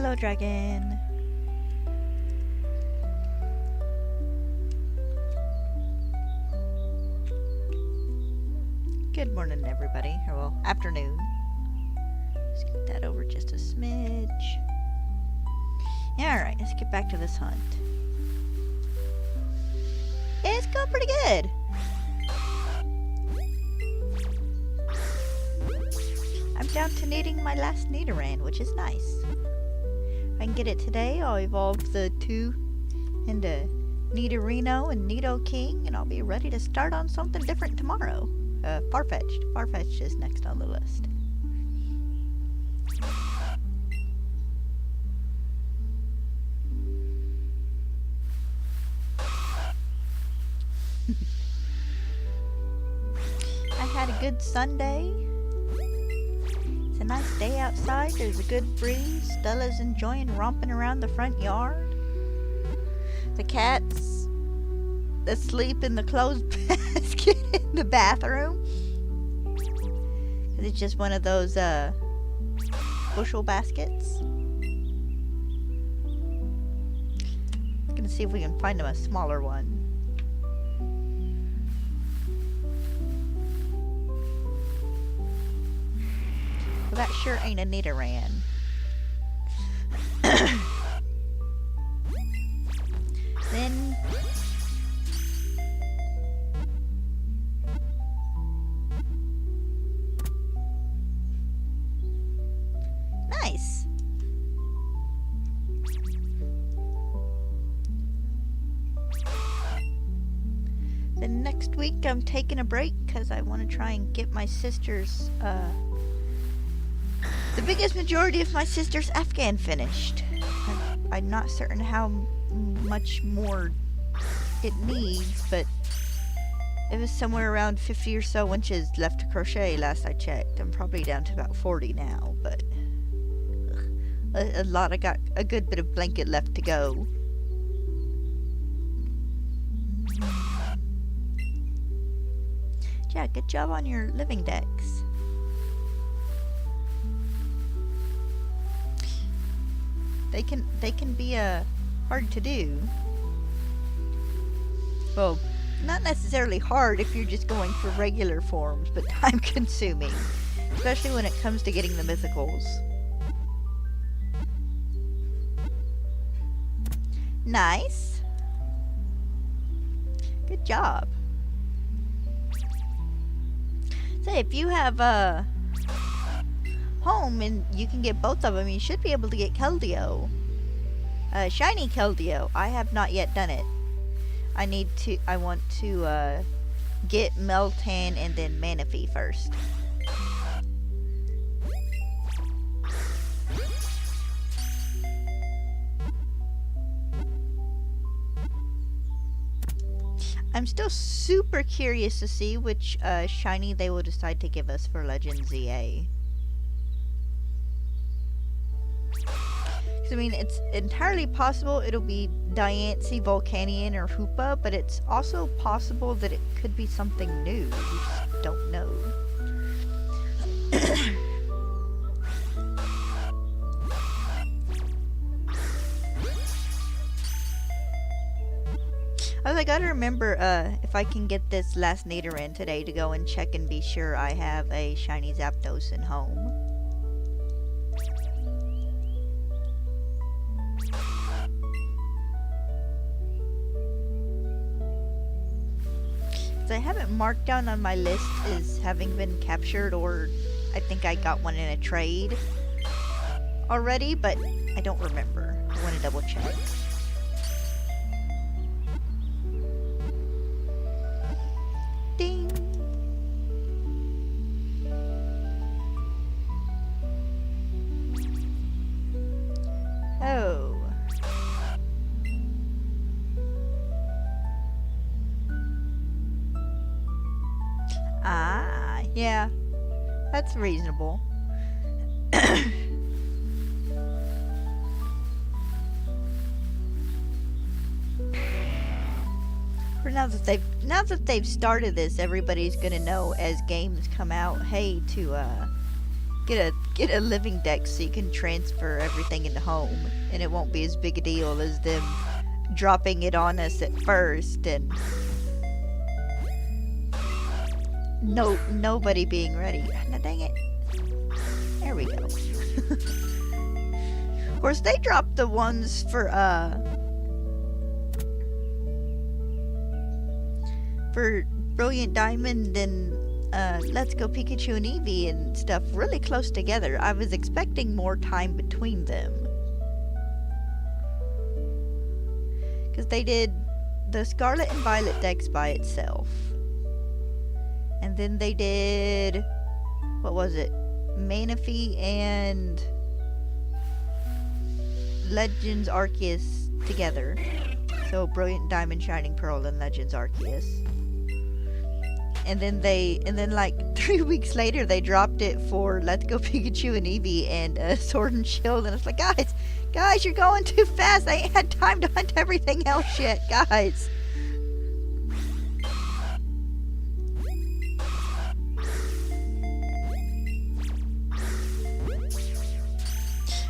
Hello, dragon. Good morning, everybody. Or, well, afternoon. Let's get that over just a smidge. Yeah, alright, let's get back to this hunt. It's going pretty good. I'm down to needing my last Nidoran, which is nice. If I can get it today, I'll evolve the two into Nidorino and Nidoking, and I'll be ready to start on something different tomorrow. Farfetch'd. Farfetch'd is next on the list. I had a good Sunday. It's a nice day outside. There's a good breeze. Stella's enjoying romping around the front yard. The cat's asleep in the clothes basket in the bathroom. It's just one of those bushel baskets. I'm gonna see if we can find him a smaller one. Well, that sure ain't a Nidoran. Then nice. Then next week I'm taking a break because I want to try and get my sister's the biggest majority of my sister's Afghan finished. I'm not certain how much more it needs, but it was somewhere around 50 or so inches left to crochet last I checked. I'm probably down to about 40 now, but I got a good bit of blanket left to go. Yeah, good job on your living decks. They can be hard to do. Well, not necessarily hard if you're just going for regular forms, but time consuming, especially when it comes to getting the mythicals. Nice. Good job. Say, if you have home and you can get both of them, you should be able to get Keldeo. Shiny Keldeo. I have not yet done it. I want to get Meltan and then Manaphy first. I'm still super curious to see which shiny they will decide to give us for Legend ZA. I mean, it's entirely possible it'll be Diancie, Volcanion, or Hoopa, but it's also possible that it could be something new. We just don't know. I gotta remember if I can get this last Nidoran today to go and check and be sure I have a shiny Zapdos in home. I haven't marked down on my list as having been captured, or I think I got one in a trade already, but I don't remember. I want to double check. Ding! Oh. Ah, yeah. That's reasonable. For now that they've started this, everybody's gonna know as games come out, hey, to get get a living dex so you can transfer everything into home, and it won't be as big a deal as them dropping it on us at first and nobody being ready. Now dang it. There we go. Of course, they dropped the ones for Brilliant Diamond and Let's Go Pikachu and Eevee and stuff really close together. I was expecting more time between them. Because they did the Scarlet and Violet decks by itself. And then they did, what was it? Manaphy and Legends Arceus together. So Brilliant Diamond, Shining Pearl, and Legends Arceus. And then like 3 weeks later they dropped it for Let's Go Pikachu and Eevee and Sword and Shield, and it's like, guys, you're going too fast. I ain't had time to hunt everything else yet, guys.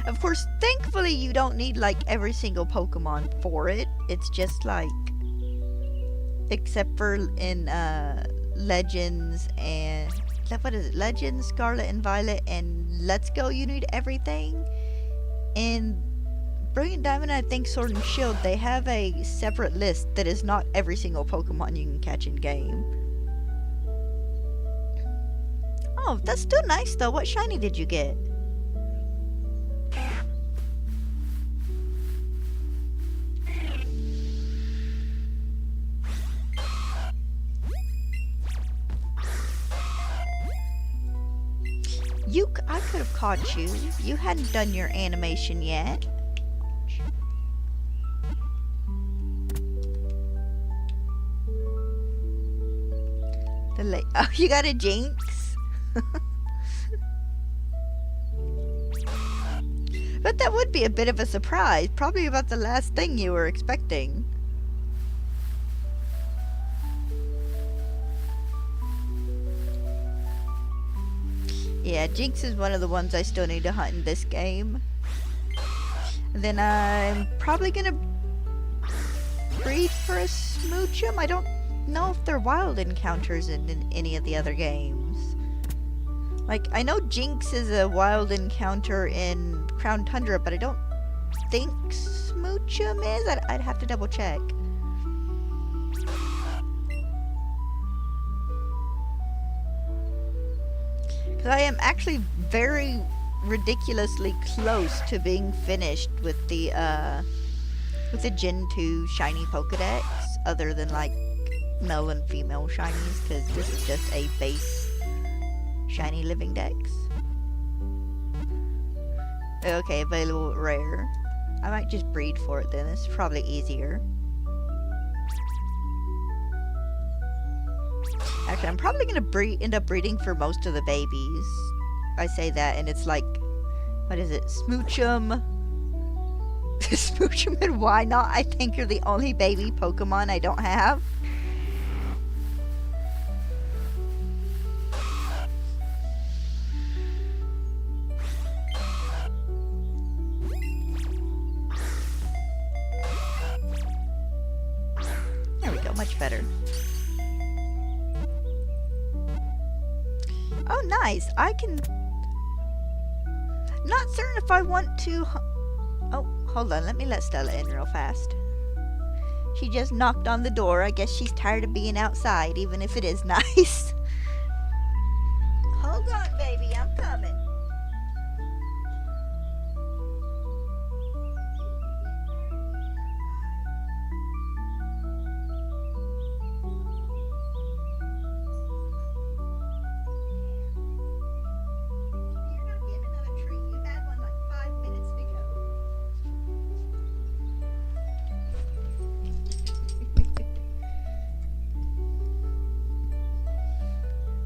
Of course, thankfully you don't need like every single Pokemon for it. It's just like, except for in Legends and what is it? Legends, Scarlet and Violet, and Let's Go, you need everything. In Brilliant Diamond, I think Sword and Shield, they have a separate list that is not every single Pokemon you can catch in game. Oh, that's still nice though. What shiny did you get? I could have caught you. You hadn't done your animation yet. Oh, you got a Jinx? But that would be a bit of a surprise. Probably about the last thing you were expecting. Yeah, Jinx is one of the ones I still need to hunt in this game. And then I'm probably gonna breed for a Smoochum. I don't know if they're wild encounters in any of the other games. Like, I know Jinx is a wild encounter in Crown Tundra, but I don't think Smoochum is. I'd have to double check. Because I am actually very ridiculously close to being finished with the Gen 2 shiny Pokedex, other than like male and female shinies, because this is just a base shiny living dex. Okay, available rare. I might just breed for it then, it's probably easier. Actually, I'm probably gonna end up breeding for most of the babies. I say that, and it's like, what is it? Smoochum. Smoochum and why not? I think you're the only baby Pokemon I don't have. There we go, much better. Oh, nice. I can... Not certain if I want to... Oh, hold on. Let me let Stella in real fast. She just knocked on the door. I guess she's tired of being outside, even if it is nice. Hold on, baby. I'm coming.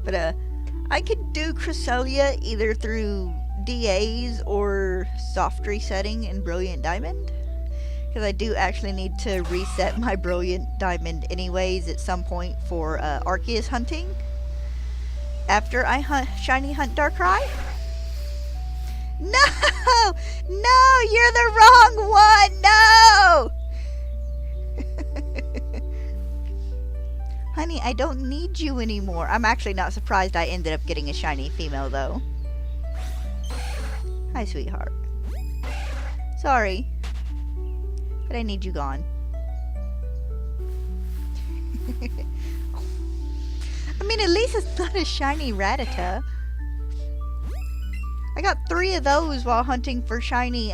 But I could do Cresselia either through DAs or soft resetting in Brilliant Diamond, because I do actually need to reset my Brilliant Diamond anyways at some point for Arceus hunting after I shiny hunt Darkrai. No! No! You're the wrong one! No! Honey, I don't need you anymore. I'm actually not surprised I ended up getting a shiny female, though. Hi, sweetheart. Sorry, but I need you gone. I mean, at least it's not a shiny Rattata. I got 3 of those while hunting for shiny,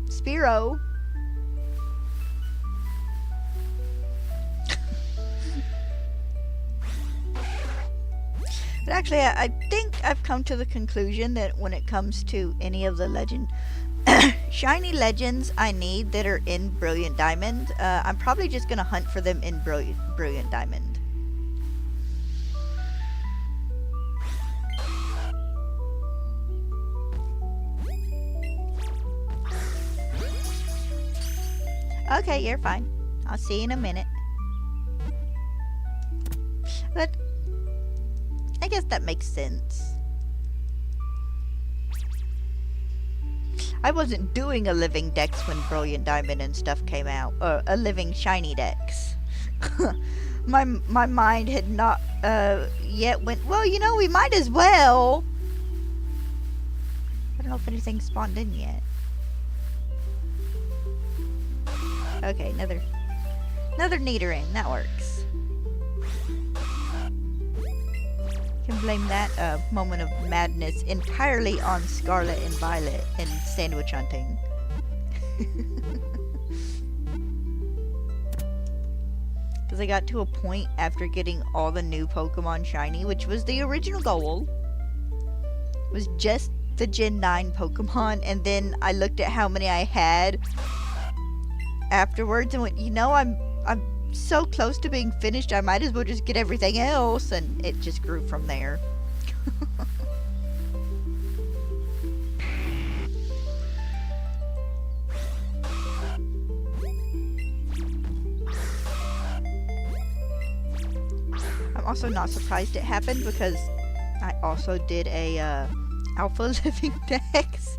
Spearow. But actually, I think I've come to the conclusion that when it comes to any of the shiny legends I need that are in Brilliant Diamond, I'm probably just going to hunt for them in Brilliant Diamond. Okay, you're fine. I'll see you in a minute. But I guess that makes sense. I wasn't doing a living dex when Brilliant Diamond and stuff came out. Or a living shiny dex. my mind had not yet went, well, you know, we might as well. I don't know if anything spawned in yet. Okay, another Nidoran. That works. Can blame that moment of madness entirely on Scarlet and Violet and sandwich hunting. Because I got to a point after getting all the new Pokemon shiny, which was the original goal, was just the Gen 9 Pokemon, and then I looked at how many I had afterwards and went, you know, I'm so close to being finished, I might as well just get everything else, and it just grew from there. I'm also not surprised it happened because I also did a Alpha Living Dex.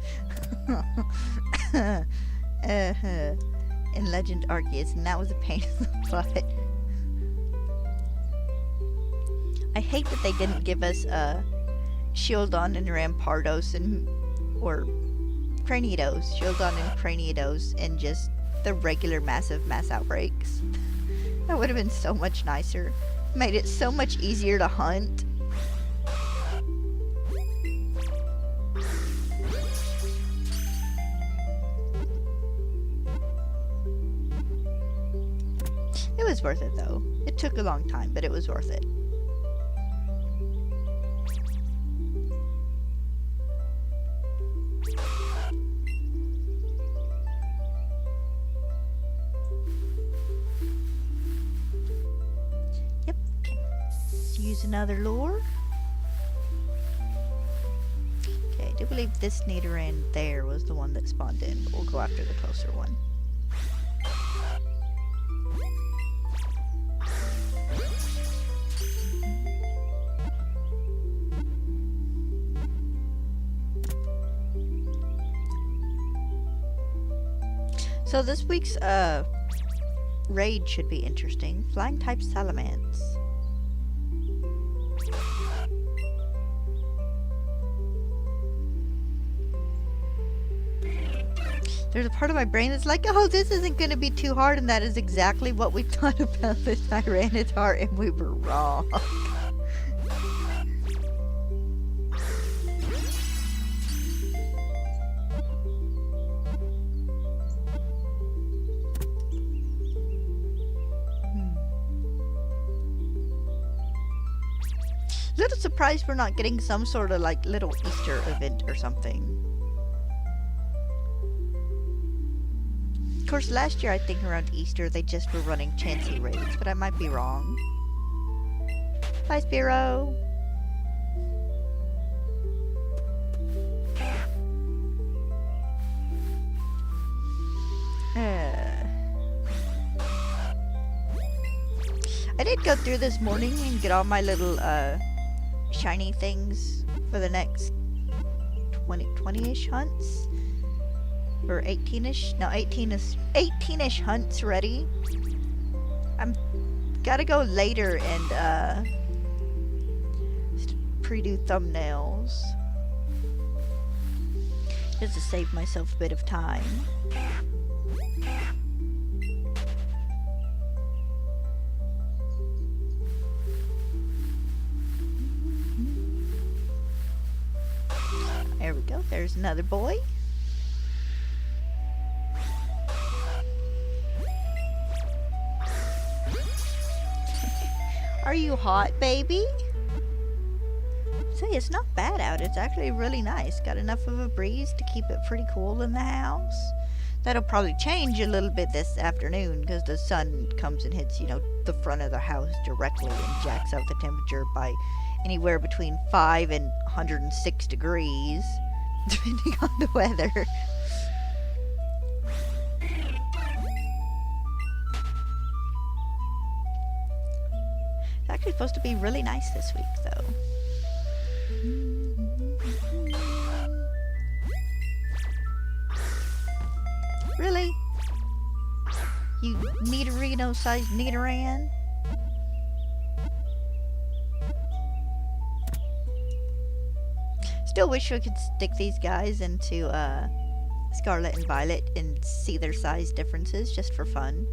In Legend Arceus, and that was a pain in the butt. I hate that they didn't give us Shieldon and Rampardos or Cranidos, Shieldon and Cranidos, and just the regular mass outbreaks. That would have been so much nicer. Made it so much easier to hunt. It was worth it, though. It took a long time, but it was worth it. Yep. Use another lure. Okay, I do believe this Nidoran there was the one that spawned in, but we'll go after the closer one. So this week's raid should be interesting. Flying type Salamence. There's a part of my brain that's like, oh, this isn't going to be too hard, and that is exactly what we thought about the Tyranitar, and we were wrong. Little surprised we're not getting some sort of like little Easter event or something. Of course, last year I think around Easter they just were running Chansey raids, but I might be wrong. Bye, Spearow. I did go through this morning and get all my little shiny things for the next 20-ish hunts. Or 18-ish? No, 18-ish hunts ready. I'm gotta go later and pre-do thumbnails. Just to save myself a bit of time. There we go. There's another boy. Are you hot, baby? Say, it's not bad out. It's actually really nice. Got enough of a breeze to keep it pretty cool in the house. That'll probably change a little bit this afternoon because the sun comes and hits, you know, the front of the house directly and jacks up the temperature by anywhere between 5 and 106 degrees, depending on the weather. It's actually supposed to be really nice this week, though. Really? You Nidorino-sized Nidoran? Still wish we could stick these guys into Scarlet and Violet and see their size differences just for fun.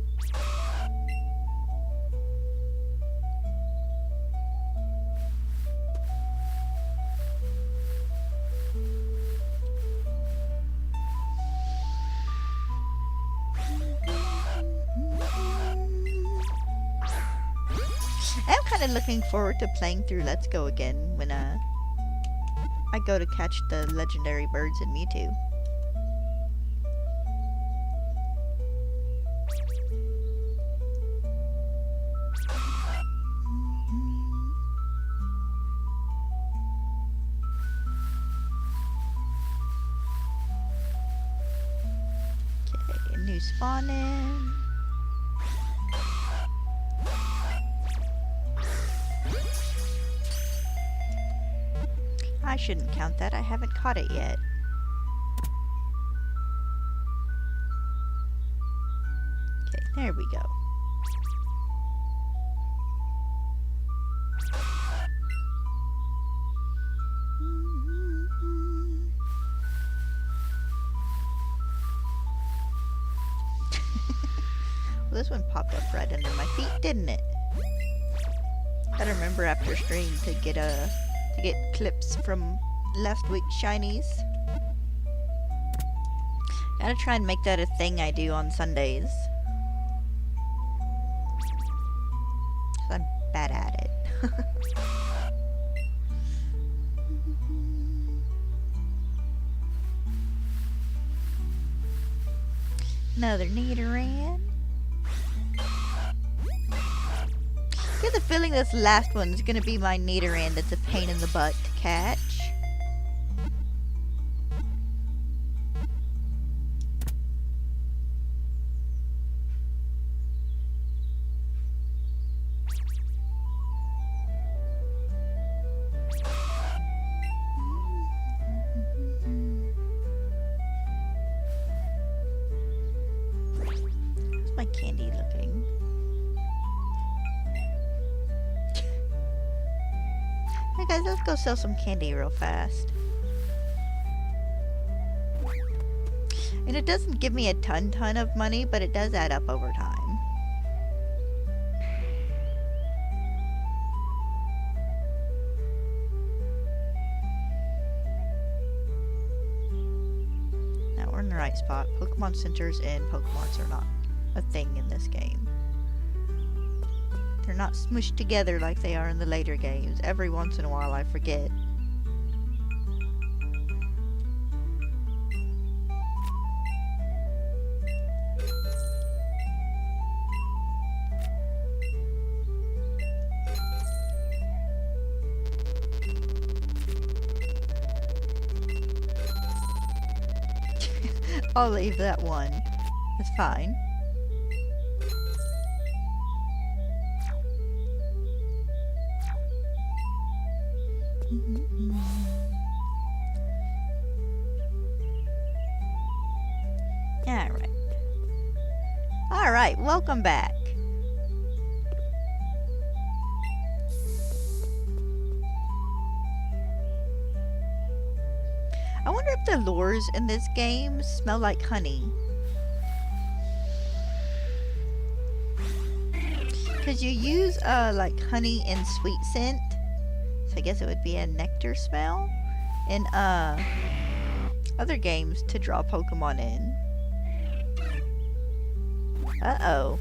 I'm kind of looking forward to playing through Let's Go again when I go to catch the legendary birds in Mewtwo. Okay, a new spawn in. I shouldn't count that. I haven't caught it yet. Okay, there we go. Well, this one popped up right under my feet, didn't it? Gotta remember after stream to get clips from last week's shinies. Gotta try and make that a thing I do on Sundays. 'Cause I'm bad at it. Another Nidoran. I get the feeling this last one is gonna be my Nidoran that's a pain in the butt to catch. How's my candy looking? Hey guys, let's go sell some candy real fast. And it doesn't give me a ton of money, but it does add up over time. Now we're in the right spot. Pokemon centers and Pokemon's are not a thing in this game. They're not smushed together like they are in the later games. Every once in a while I forget. I'll leave that one. It's fine. Alright, welcome back. I wonder if the lures in this game smell like honey. Because you use like honey and sweet scent. So I guess it would be a nectar smell. In other games to draw Pokemon in. Uh-oh.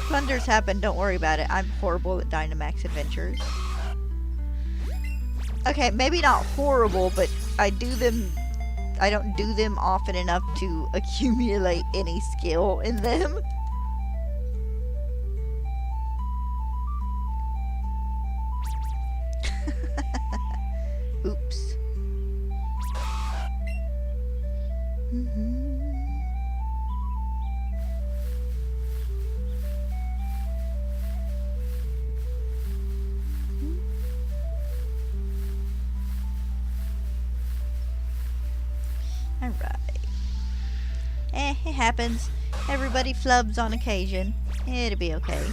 Blunders happen, don't worry about it. I'm horrible at Dynamax Adventures. Okay, maybe not horrible, but I don't do them often enough to accumulate any skill in them. Oops. Alright. It happens. Everybody flubs on occasion. It'll be okay.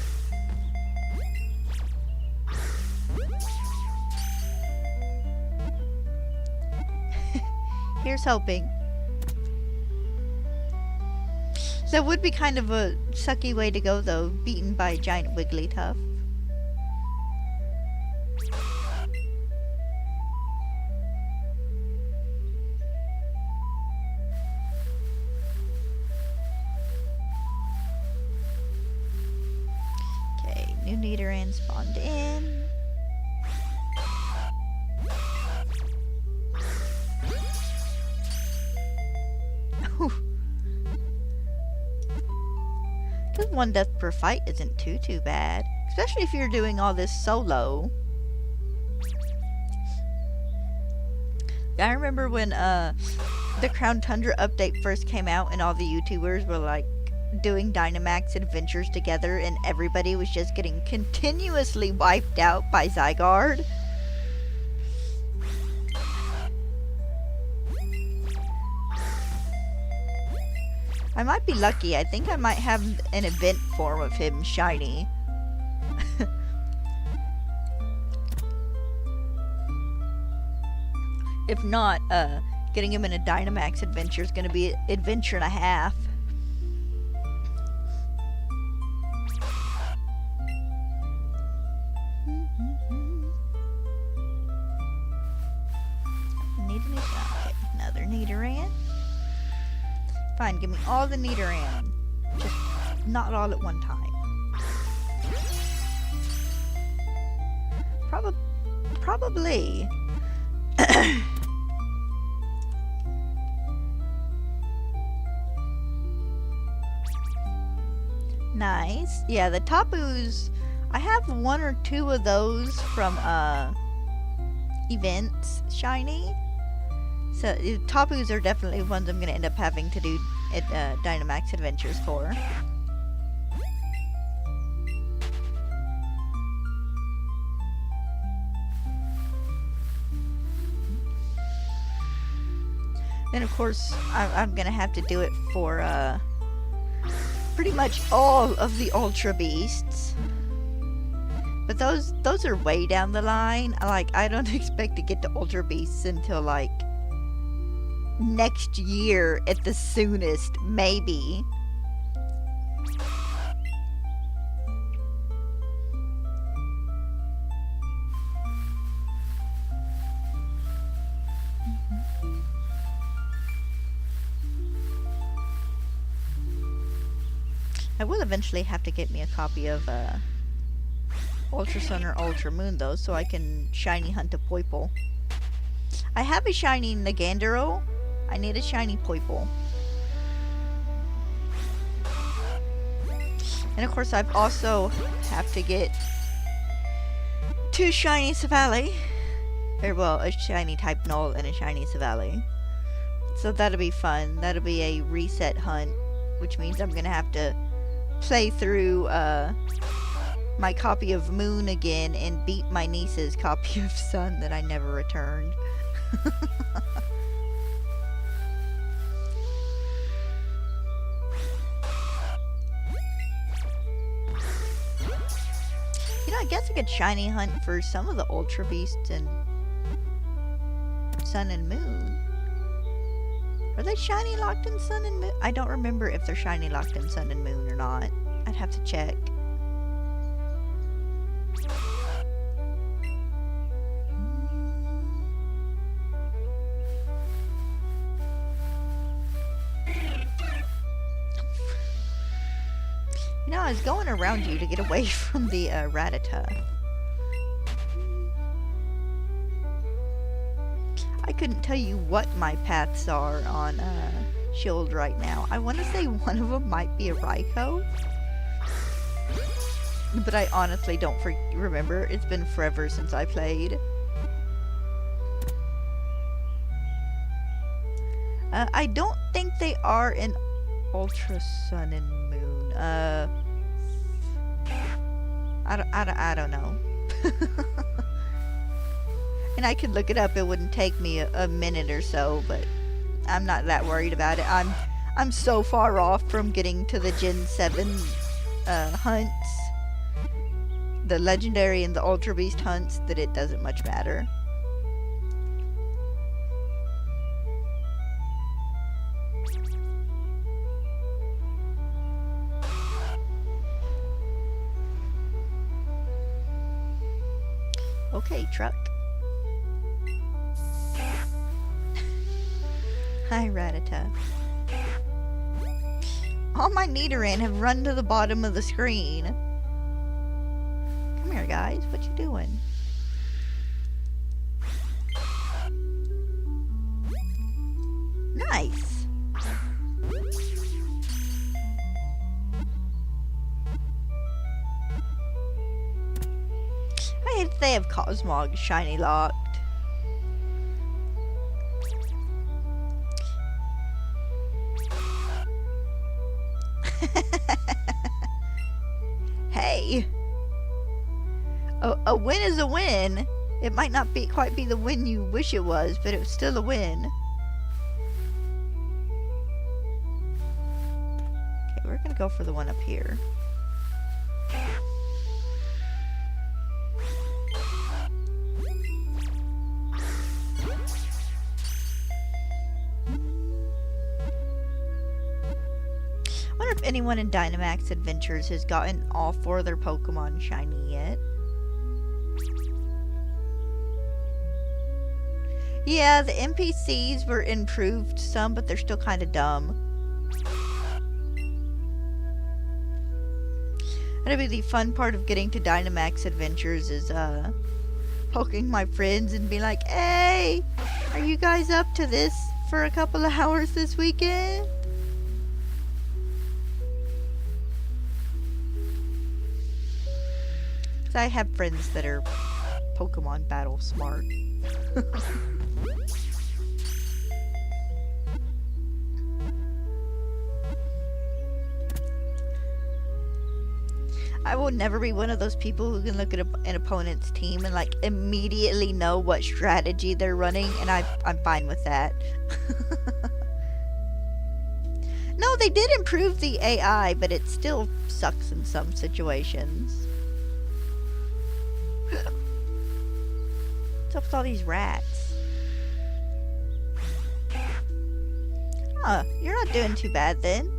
Here's hoping. That would be kind of a sucky way to go though, beaten by a giant Wigglytuff. Okay, new Nidoran spawned in. Because 1 death per fight isn't too bad. Especially if you're doing all this solo. I remember when the Crown Tundra update first came out and all the YouTubers were like doing Dynamax adventures together and everybody was just getting continuously wiped out by Zygarde. I might be lucky. I think I might have an event form of him shiny. If not, getting him in a Dynamax adventure is going to be an adventure and a half. Okay, another Nidoran. Fine, give me all the Nidoran. Just not all at one time. Probably. Nice. Yeah, the Tapus, I have 1 or 2 of those from events shiny. So Tapus are definitely ones I'm gonna end up having to do at Dynamax Adventures for. Then of course I'm gonna have to do it for pretty much all of the Ultra Beasts. But those are way down the line. Like, I don't expect to get to Ultra Beasts until like next year at the soonest, maybe. I will eventually have to get me a copy of Ultra Sun or Ultra Moon though, so I can shiny hunt a Poipole. I have a shiny Nagandero. I need a shiny Poipole. And of course I've also have to get 2 shiny Savali. Or well, a shiny type Null and a shiny Savali. So that'll be fun. That'll be a reset hunt, which means I'm gonna have to play through my copy of Moon again and beat my niece's copy of Sun that I never returned. I guess I could shiny hunt for some of the Ultra Beasts in Sun and Moon. Are they shiny locked in Sun and Moon? I don't remember if they're shiny locked in Sun and Moon or not. I'd have to check. You know, I was going around you to get away from the Rattata. I couldn't tell you what my paths are on Shield right now. I want to say one of them might be a Raikou. But I honestly don't remember. It's been forever since I played. I don't think they are in Ultra Sun and Moon. I don't know. And I could look it up. It wouldn't take me a minute or so, but I'm not that worried about it. I'm so far off from getting to the Gen 7 hunts, the Legendary and the Ultra Beast hunts, that it doesn't much matter. Okay, truck. Hi, Rattata. All my Nidoran have run to the bottom of the screen. Come here, guys. What you doing? Nice. I hate that they have Cosmog shiny locked. Hey, a win is a win. It might not quite be the win you wish it was, but it's still a win. Okay, we're gonna go for the one up here. I wonder if anyone in Dynamax Adventures has gotten all 4 of their Pokemon shiny yet. Yeah, the NPCs were improved some, but they're still kind of dumb. That'd be the fun part of getting to Dynamax Adventures is poking my friends and be like, hey, are you guys up to this for a couple of hours this weekend? I have friends that are Pokemon battle smart. I will never be one of those people who can look at an opponent's team and like immediately know what strategy they're running, and I'm fine with that. No, they did improve the AI, but it still sucks in some situations. What's up with all these rats? Huh, you're not doing too bad then.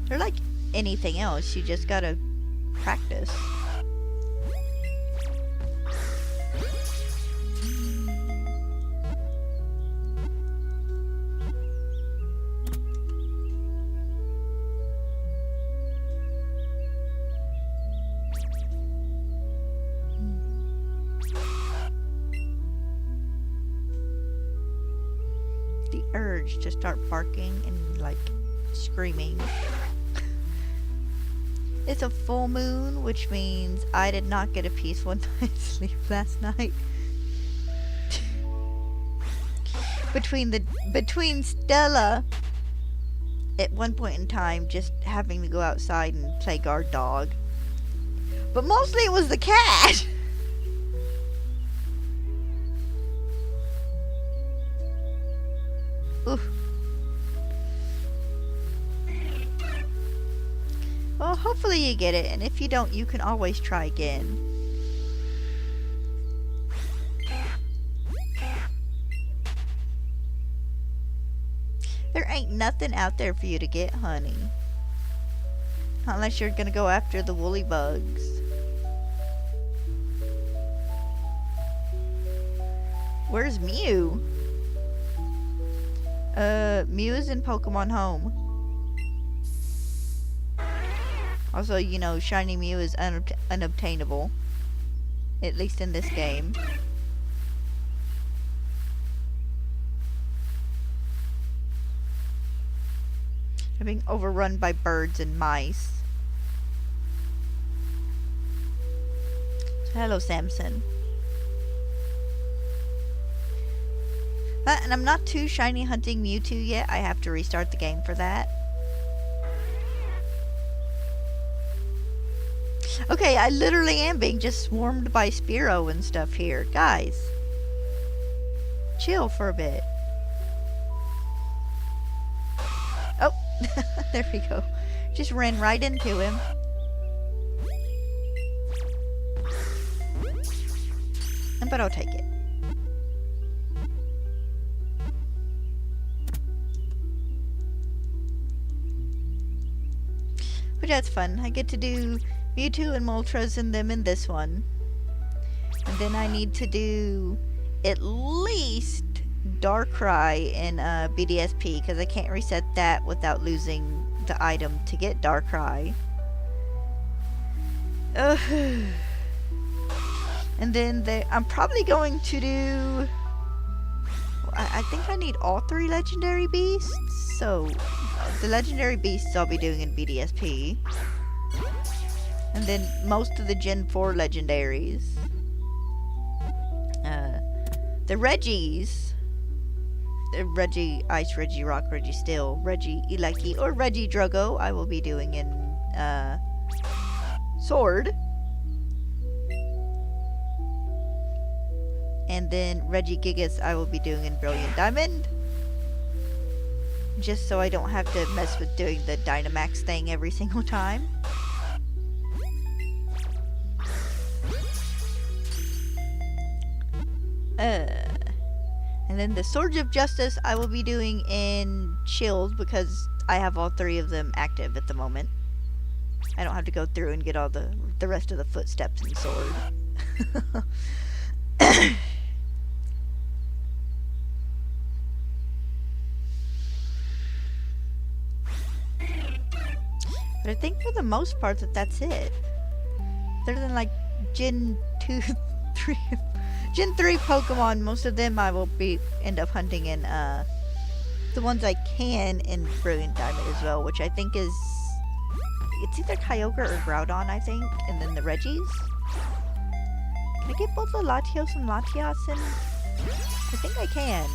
They're like anything else, you just gotta practice. The urge to start barking and like screaming. It's a full moon, which means I did not get a peaceful night's sleep last night. Between Stella at one point in time just having to go outside and play guard dog, but mostly it was the cat. Oof. Hopefully you get it, and if you don't, you can always try again. There ain't nothing out there for you to get, honey. Unless you're gonna go after the woolly bugs. Where's Mew? Mew is in Pokemon Home. Also, you know, Shiny Mew is unobtainable. At least in this game. I'm being overrun by birds and mice. So, hello, Samson. And I'm not too shiny hunting Mewtwo yet. I have to restart the game for that. Okay, I literally am being just swarmed by Spearow and stuff here. Guys, chill for a bit. Oh, there we go. Just ran right into him. But I'll take it. But that's fun. I get to do Mewtwo and Moltres and them in this one. And then I need to do at least Darkrai in BDSP, because I can't reset that without losing the item to get Darkrai. And then I'm probably going to do... I think I need all 3 legendary beasts. So, the legendary beasts I'll be doing in BDSP. And then most of the Gen 4 legendaries. The Reggies. The Reggie Ice, Regirock, Registeel, Reggie Eleki, or Regidrago I will be doing in Sword. And then Regigigas I will be doing in Brilliant Diamond. Just so I don't have to mess with doing the Dynamax thing every single time. And then the Swords of Justice I will be doing in Shield, because I have all 3 of them active at the moment. I don't have to go through and get all the rest of the footsteps in Sword. But I think for the most part that's it. Other than like Gen 2, 3, Gen 3 Pokemon, most of them I will end up hunting in the ones I can in Brilliant Diamond as well, which I think is, it's either Kyogre or Groudon, I think, and then the Reggies. Can I get both the Latios and Latias in? I think I can.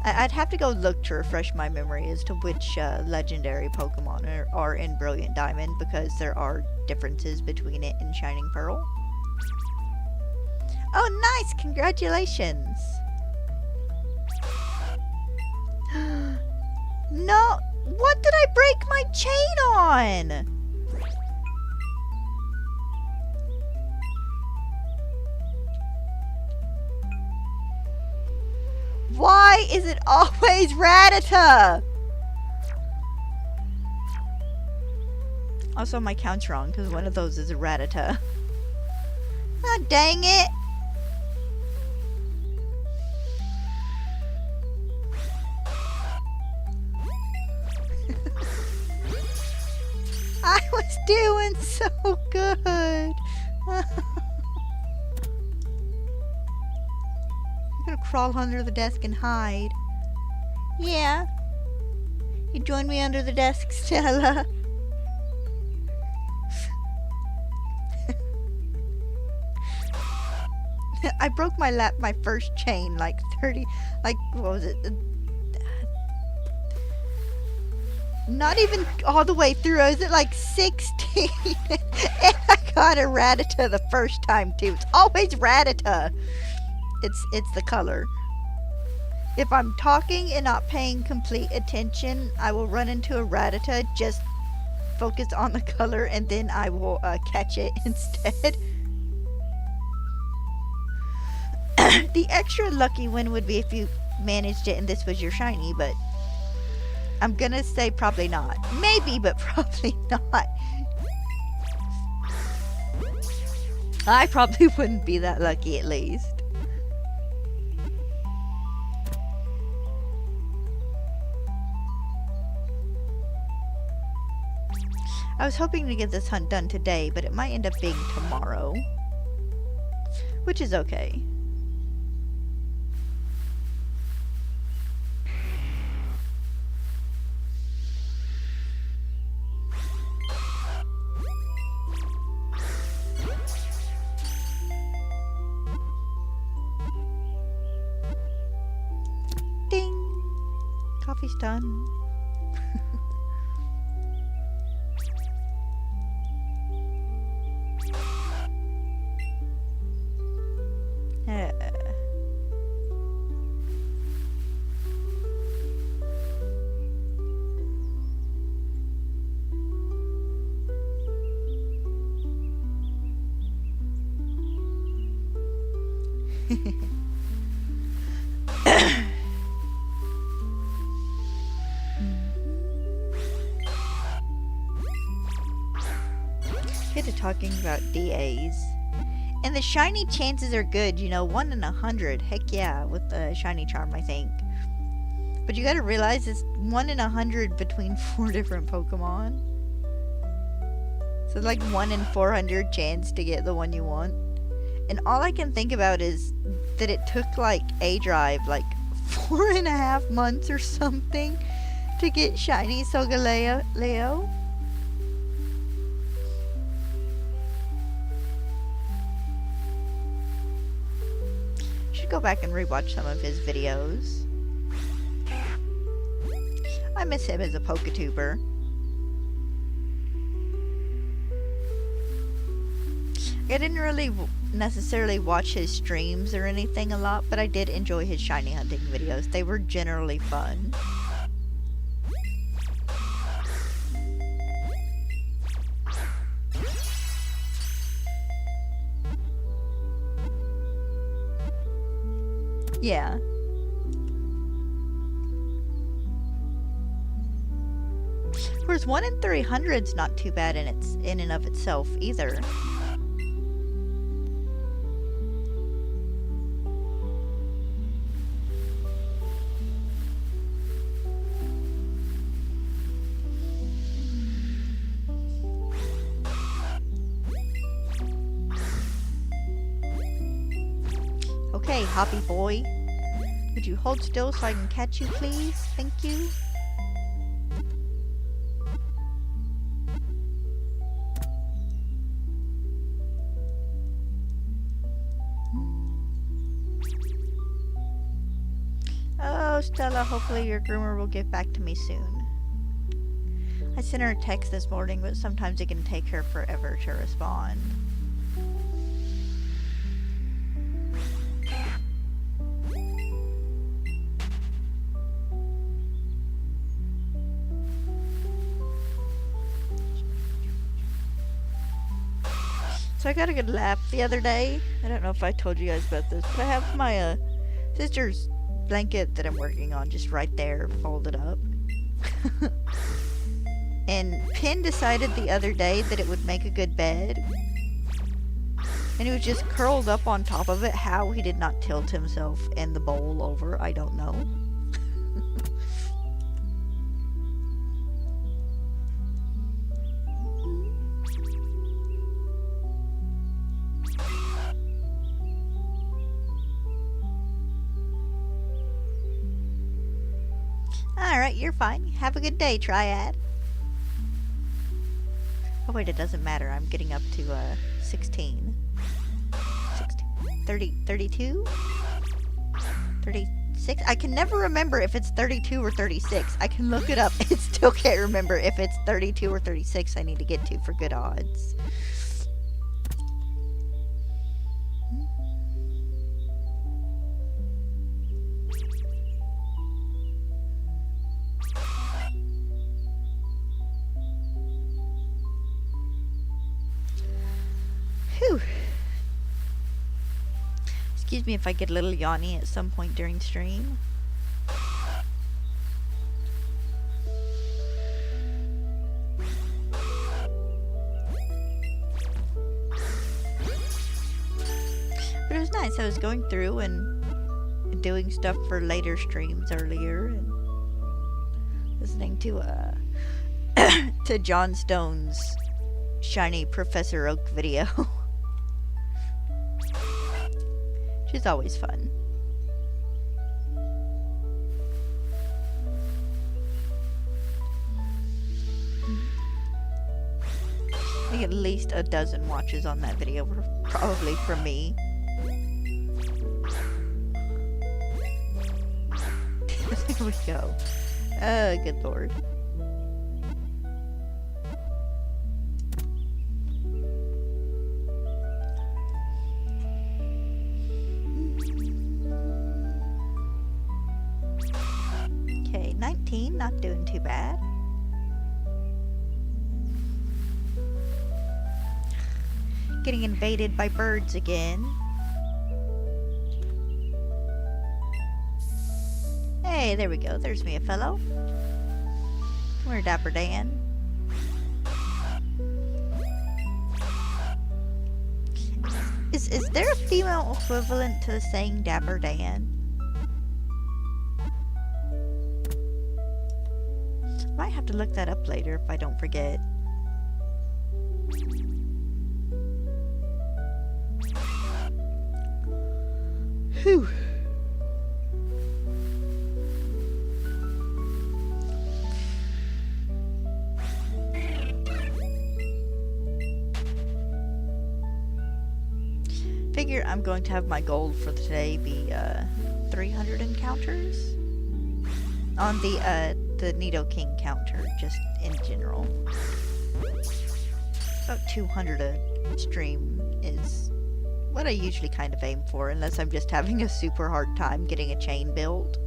I'd have to go look to refresh my memory as to which legendary Pokemon are in Brilliant Diamond, because there are differences between it and Shining Pearl. Oh, nice! Congratulations! No! What did I break my chain on? Why is it always Rattata? Also, my count's wrong, because one of those is a Rattata. Ah, dang it! I was doing so good! I'm gonna crawl under the desk and hide. Yeah. You join me under the desk, Stella. I broke my first chain like 30, like, what was it? Not even all the way through. I was at like 16. And I got a Rattata the first time too. It's always Rattata. It's the color. If I'm talking and not paying complete attention, I will run into a Rattata just focus on the color and then I will catch it instead. The extra lucky win would be if you managed it and this was your shiny, but I'm gonna say probably not. Maybe, but probably not. I probably wouldn't be that lucky, at least. I was hoping to get this hunt done today, but it might end up being tomorrow. Which is okay. Ding! Coffee's done. Get to talking about DAs. And the shiny chances are good, you know, 1 in 100. Heck yeah, with the shiny charm, I think. But you gotta realize it's 1 in 100 between 4 different Pokemon. So it's like 1 in 400 chance to get the one you want. And all I can think about is that it took like A-Drive like 4.5 months or something to get shiny Solgaleo. Should go back and rewatch some of his videos. I miss him as a Pokatuber. I didn't really necessarily watch his streams or anything a lot, but I did enjoy his shiny hunting videos. They were generally fun. Yeah. Whereas 1 in 300's not too bad in and of itself either. Okay, Hoppy boy. Would you hold still so I can catch you, please? Thank you. Oh, Stella, hopefully your groomer will get back to me soon. I sent her a text this morning, but sometimes it can take her forever to respond. So I got a good laugh the other day. I don't know if I told you guys about this, but I have my sister's blanket that I'm working on just right there, folded up. And Pin decided the other day that it would make a good bed. And he was just curled up on top of it. How he did not tilt himself and the bowl over, I don't know. Alright, you're fine. Have a good day, Triad. Oh wait, it doesn't matter. I'm getting up to 16. 32? 36? I can never remember if it's 32 or 36. I can look it up and still can't remember if it's 32 or 36 I need to get to for good odds. Excuse me if I get a little yawny at some point during stream. But it was nice. I was going through and doing stuff for later streams earlier and listening to to John Stone's Shiny Professor Oak video. Which is always fun. I think at least a dozen watches on that video were probably from me. There we go. Oh, good lord. Okay, 19, not doing too bad. Getting invaded by birds again. Hey, there we go. There's me a fellow. Come here, Dapper Dan. Is there a female equivalent to saying Dapper Dan? Might have to look that up later if I don't forget. Whew. Figure I'm going to have my goal for today be 300 encounters on the Nidoking counter, just in general. About 200 a stream is what I usually kind of aim for, unless I'm just having a super hard time getting a chain built.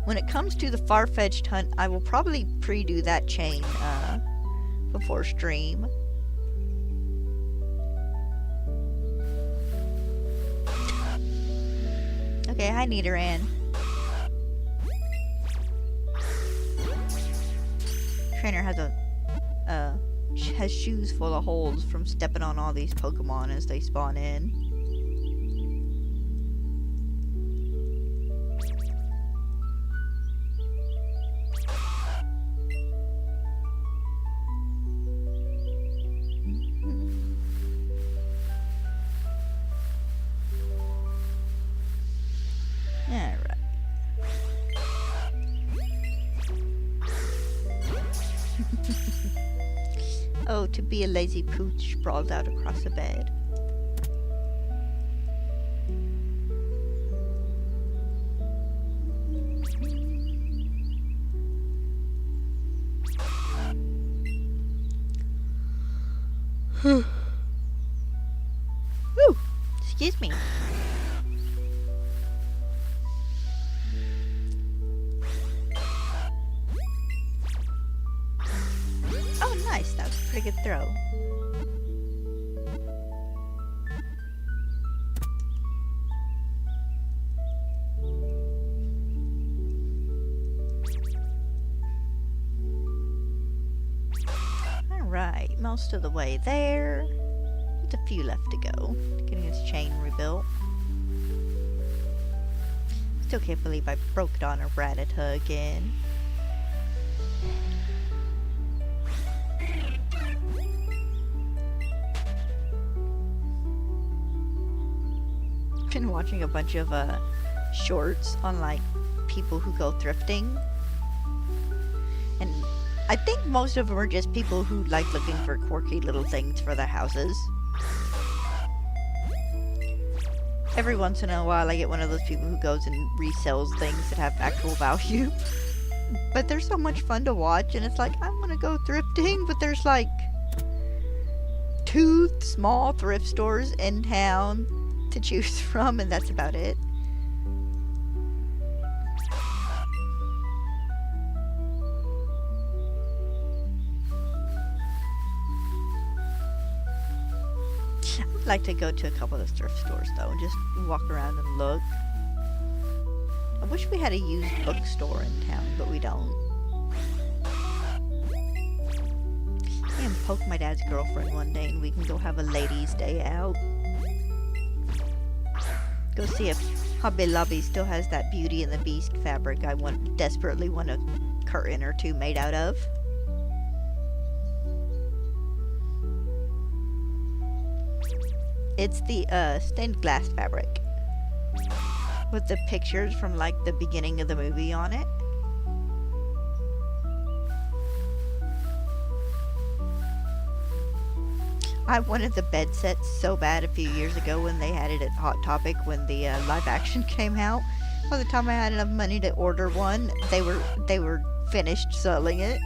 When it comes to the far-fetched hunt, I will probably pre-do that chain before stream. Okay, hi Nidoran. Trainer has shoes full of holes from stepping on all these Pokemon as they spawn in. Alright. Oh, to be a lazy pooch sprawled out across the bed. Whew. Excuse me. Oh, nice. That was a pretty good throw. Alright, most of the way there. Just a few left to go. Getting this chain rebuilt. Still can't believe I broke it on a Rattata again. Been watching a bunch of shorts on like people who go thrifting, and I think most of them are just people who like looking for quirky little things for their houses. Every once in a while I get one of those people who goes and resells things that have actual value, but they're so much fun to watch, and it's like, I want to go thrifting, but there's like 2 small thrift stores in town to choose from, and that's about it. I'd like to go to a couple of the thrift stores though, and just walk around and look. I wish we had a used bookstore in town, but we don't. And poke my dad's girlfriend one day and we can go have a ladies' day out. Go see if Hobby Lobby still has that Beauty and the Beast fabric I desperately want a curtain or two made out of. It's the stained glass fabric with the pictures from like the beginning of the movie on it. I wanted the bed set so bad a few years ago when they had it at Hot Topic when the live action came out. By the time I had enough money to order one, they were finished selling it.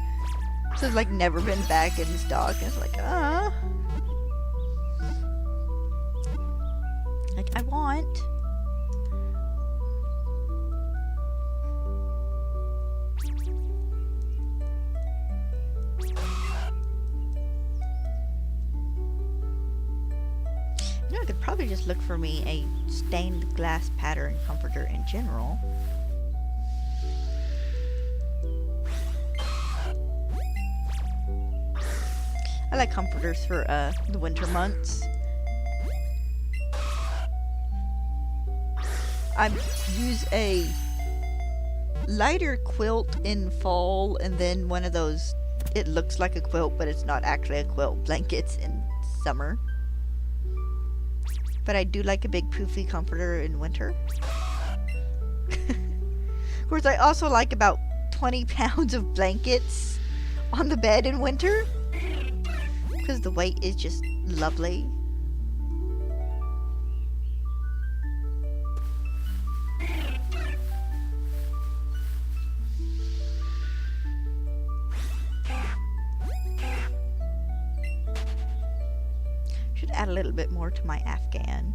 So it's like never been back in stock. It's like, like I want. You know, I could probably just look for me a stained glass pattern comforter in general. I like comforters for the winter months. I use a lighter quilt in fall and then one of those, it looks like a quilt but it's not actually a quilt, blankets in summer. But I do like a big poofy comforter in winter. Of course, I also like about 20 pounds of blankets on the bed in winter. Because the weight is just lovely. Should add a little bit more to my Afghan.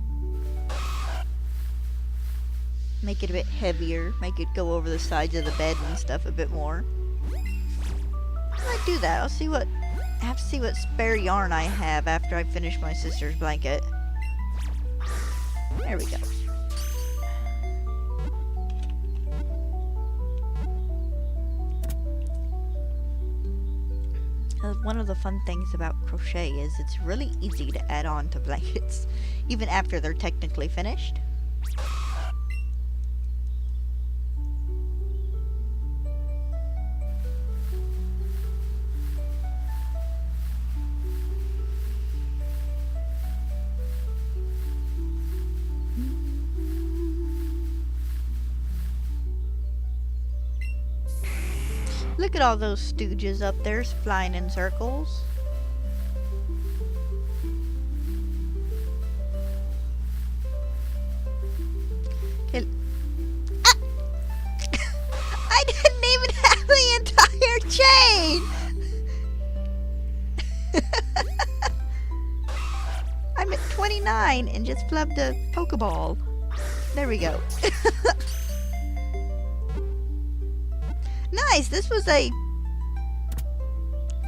Make it a bit heavier. Make it go over the sides of the bed and stuff a bit more. I might do that. I'll see what... I have to see what spare yarn I have after I finish my sister's blanket. There we go. One of the fun things about crochet is it's really easy to add on to blankets, even after they're technically finished. Look at all those stooges up there flying in circles. Okay. Ah! I didn't even have the entire chain! I'm at 29 and just flubbed a Pokeball. There we go. Nice! This was a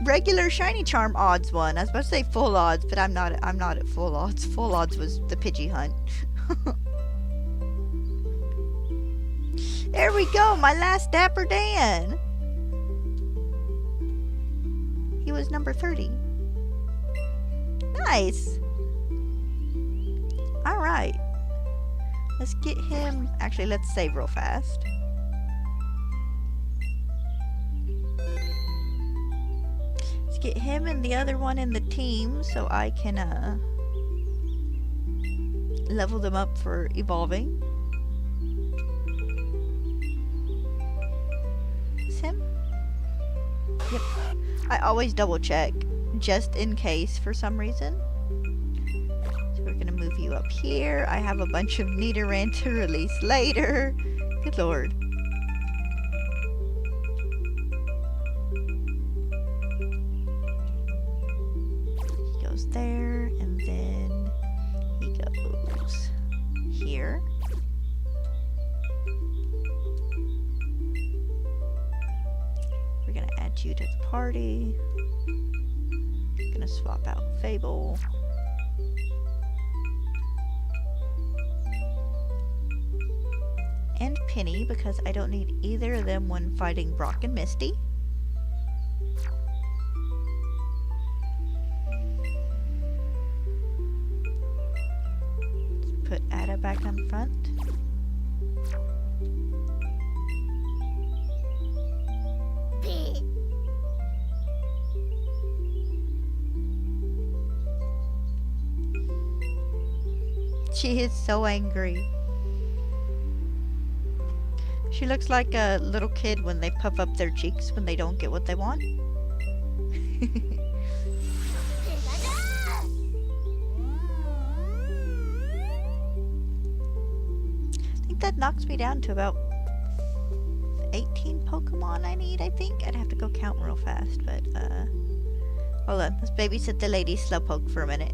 regular shiny charm odds one. I was about to say full odds, but I'm not at full odds. Full odds was the Pidgey hunt. There we go, my last Dapper Dan. He was number 30. Nice. Alright. Let's get him. Actually, let's save real fast. Get him and the other one in the team so I can level them up for evolving. Is him? Yep. I always double check just in case for some reason. So we're gonna move you up here. I have a bunch of Nidoran to release later. Good lord. There, and then he goes here. We're gonna add you to the party. Gonna swap out Fable. and Penny because I don't need either of them when fighting Brock and Misty. Let's put Ada back on front. She is so angry. She looks like a little kid when they puff up their cheeks when they don't get what they want. I think that knocks me down to about 18 Pokemon I need, I think. I'd have to go count real fast, but hold on. Let's babysit the lady Slowpoke for a minute.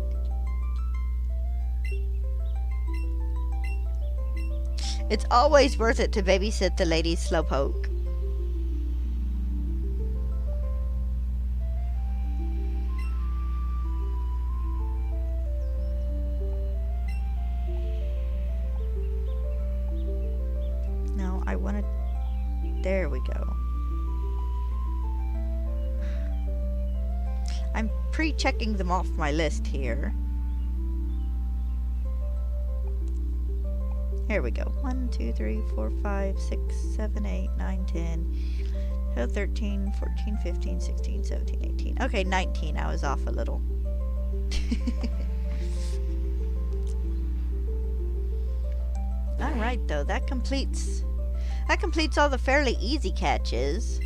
It's always worth it to babysit the lady Slowpoke. No, I want to... There we go. I'm pre-checking them off my list here. Here we go. 1, 2, 3, 4, 5, 6, 7, 8, 9, 10, 12, 13, 14, 15, 16, 17, 18. Okay, 19. I was off a little. Alright though, that completes all the fairly easy catches.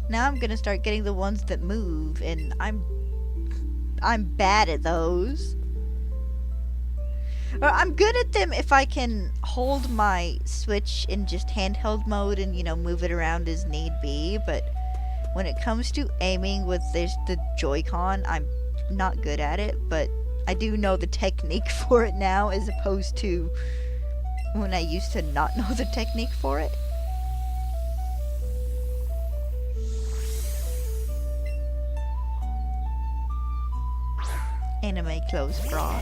Now I'm gonna start getting the ones that move, and I'm bad at those. I'm good at them if I can hold my Switch in just handheld mode and, you know, move it around as need be, but when it comes to aiming with the Joy-Con, I'm not good at it, but I do know the technique for it now as opposed to when I used to not know the technique for it. Anime clothes Brock.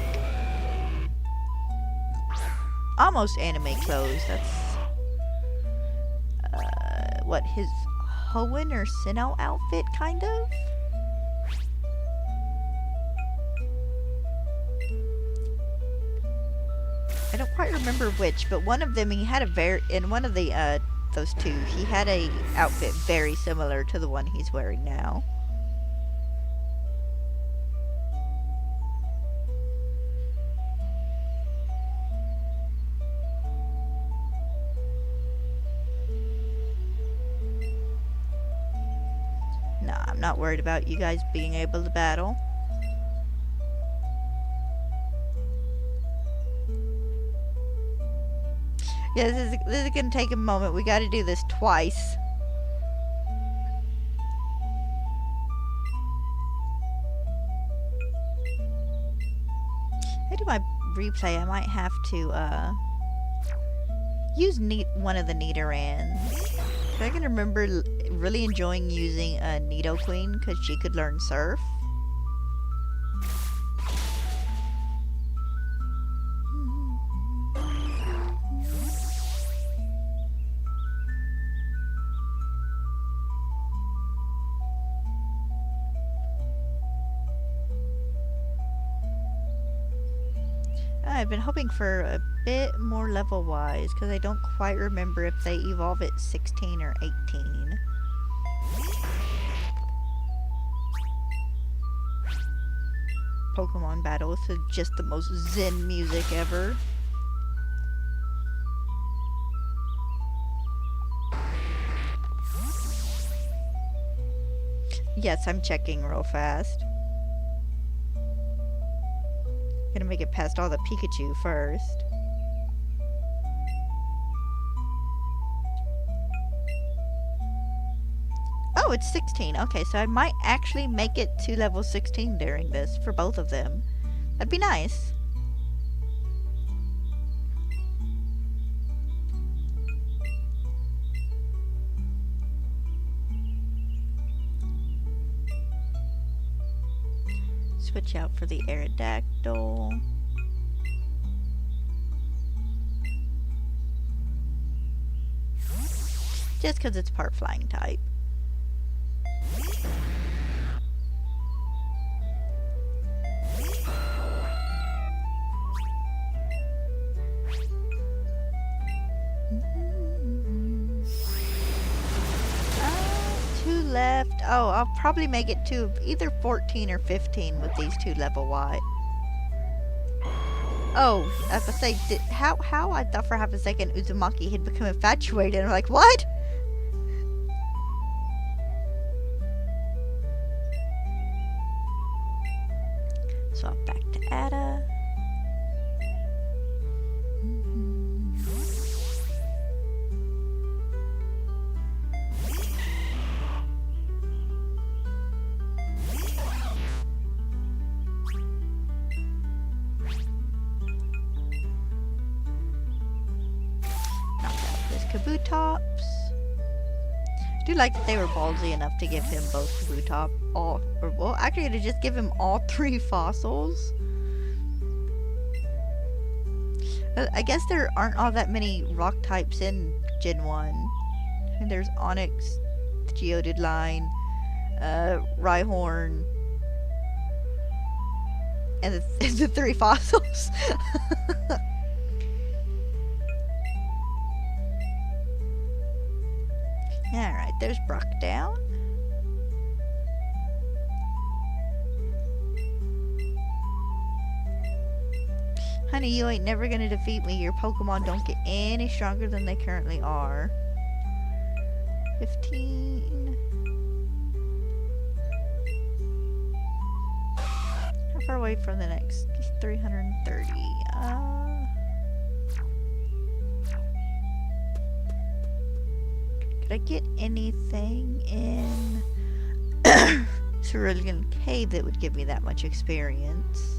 Almost anime clothes. That's what, his Hoenn or Sinnoh outfit, kind of? I don't quite remember which, but one of them, he had in one of the those two, he had a outfit very similar to the one he's wearing now. I'm not worried about you guys being able to battle. Yeah, this is gonna take a moment. We gotta do this twice. I do my replay. I might have to use one of the Nidorans. I can remember really enjoying using Nidoqueen because she could learn Surf. I've been hoping for a bit more level-wise, because I don't quite remember if they evolve at 16 or 18. Pokemon battles are just the most zen music ever. Yes, I'm checking real fast. Gonna make it past all the Pikachu first. Oh, it's 16. Okay, so I might actually make it to level 16 during this for both of them. That'd be nice. Switch out for the Aerodactyl. Just because it's part flying type. Two left. Oh, I'll probably make it to either 14 or 15 with these two level Y. Oh, if I say, how I thought for half a second Uzumaki had become infatuated. I'm like, what? Swap back to Ada. Kabutops. I do like that they were ballsy enough to give him both Kabutop, well, actually to just give him all 3 fossils. I guess there aren't all that many rock types in Gen 1. And there's Onyx, the Geodude line, Rhyhorn, and the 3 fossils. Alright, there's Brock down. Honey, you ain't never gonna defeat me. Your Pokemon don't get any stronger than they currently are. 15. How far away from the next? 330. Could I get anything in Cerulean Cave that would give me that much experience?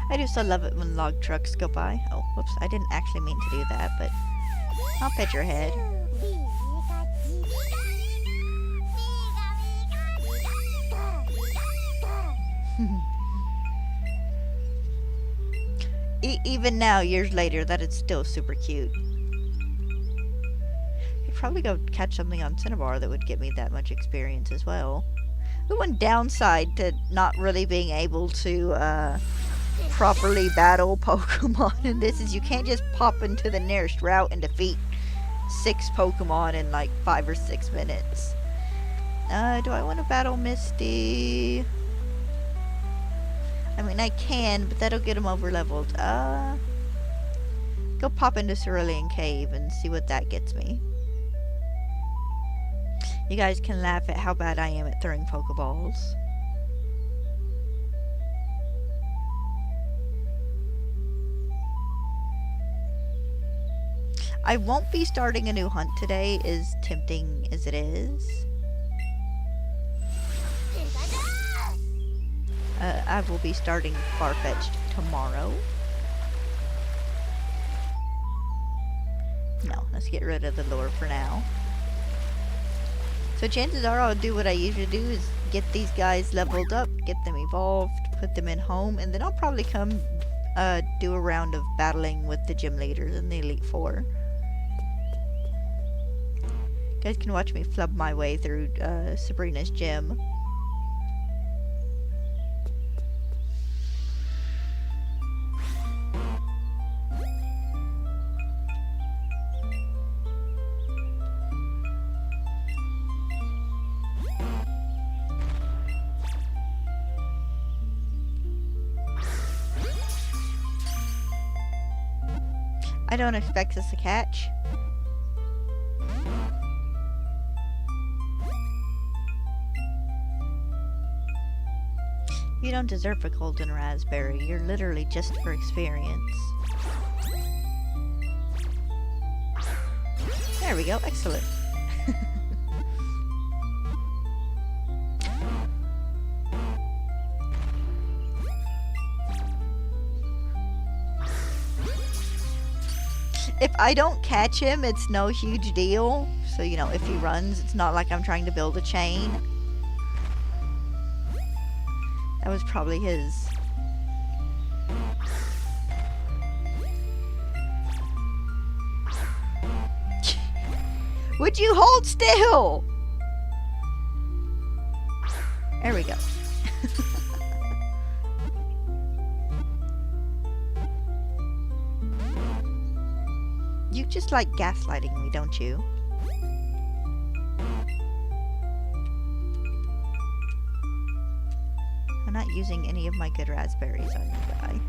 I do still love it when log trucks go by. Oh, whoops, I didn't actually mean to do that, but I'll pet your head. Even now, years later, that is still super cute. I'd probably go catch something on Cinnabar that would give me that much experience as well. The one downside to not really being able to properly battle Pokemon in this is you can't just pop into the nearest route and defeat 6 Pokemon in like 5 or 6 minutes. Do I want to battle Misty? I mean, I can, but that'll get him over leveled. Go pop into Cerulean Cave and see what that gets me. You guys can laugh at how bad I am at throwing Pokeballs. I won't be starting a new hunt today, as tempting as it is. I will be starting Farfetch'd tomorrow. No, let's get rid of the lure for now. So chances are I'll do what I usually do, is get these guys leveled up, get them evolved, put them in home, and then I'll probably come do a round of battling with the gym leaders in the Elite Four. You guys can watch me flub my way through Sabrina's gym. I don't expect this to catch. You don't deserve a golden raspberry. You're literally just for experience. There we go. Excellent. If I don't catch him, it's no huge deal. So, you know, if he runs, it's not like I'm trying to build a chain. That was probably his. Would you hold still? There we go. You just like gaslighting me, don't you? I'm not using any of my good raspberries on you guy.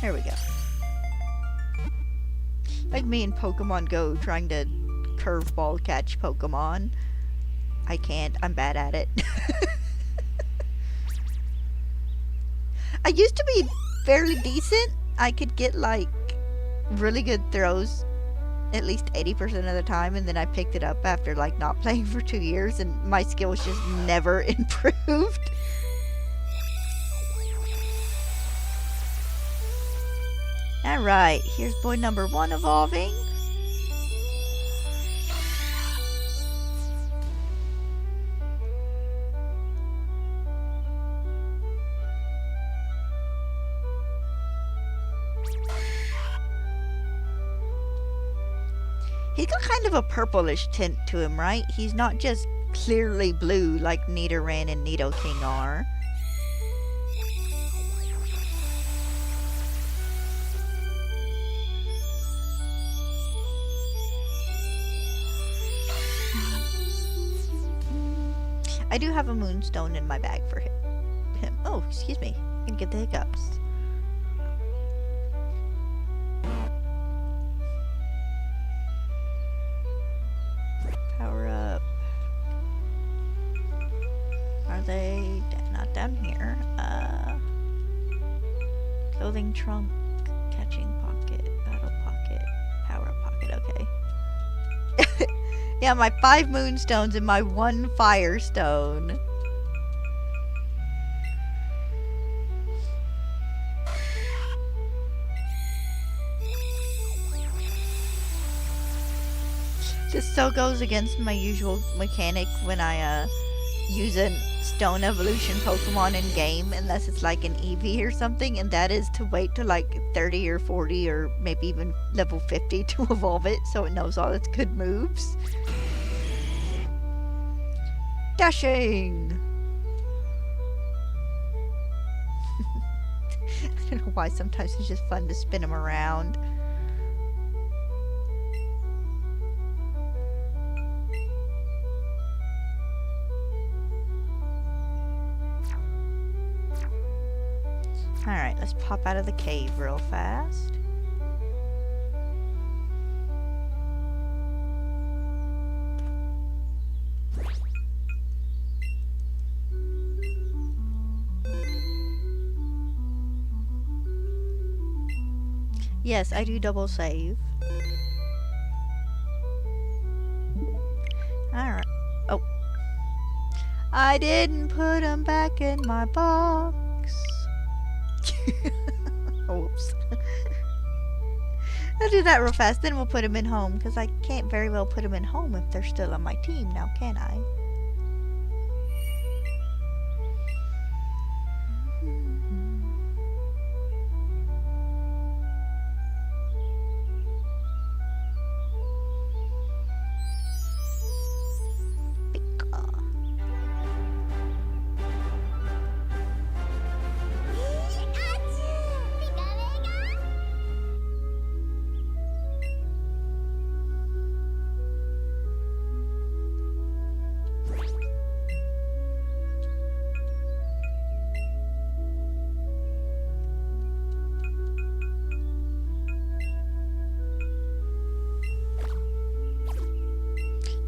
There we go. Like me in Pokemon Go trying to curveball catch Pokemon. I can't. I'm bad at it. I used to be fairly decent. I could get like really good throws at least 80% of the time, and then I picked it up after like not playing for 2 years, and my skills just never improved. Alright, here's boy number 1 evolving. He's got kind of a purplish tint to him, right? He's not just clearly blue like Nidoran and Nidoking are. I do have a moonstone in my bag for him. Oh, excuse me. I can get the hiccups. Power up. Are they not down here? Clothing trunk, catching pocket, battle pocket, power up pocket. Okay. Yeah, my 5 moonstones and my 1 firestone. This so goes against my usual mechanic when I use a stone evolution Pokemon in game, unless it's like an EV or something, and that is to wait till like 30 or 40 or maybe even level 50 to evolve it so it knows all its good moves. Dashing! I don't know why sometimes it's just fun to spin them around. Alright, let's pop out of the cave real fast. Yes, I do double save. Alright. Oh. I didn't put them back in my box. Oops. I'll do that real fast, then we'll put them in home, because I can't very well put them in home if they're still on my team now, can I?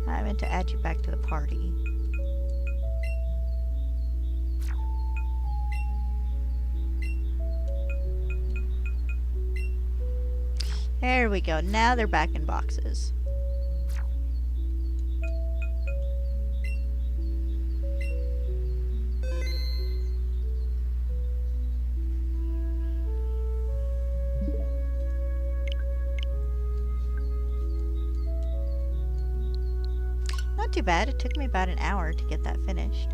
I meant to add you back to the party. There we go. Now they're back in boxes. too bad. It took me about an hour to get that finished.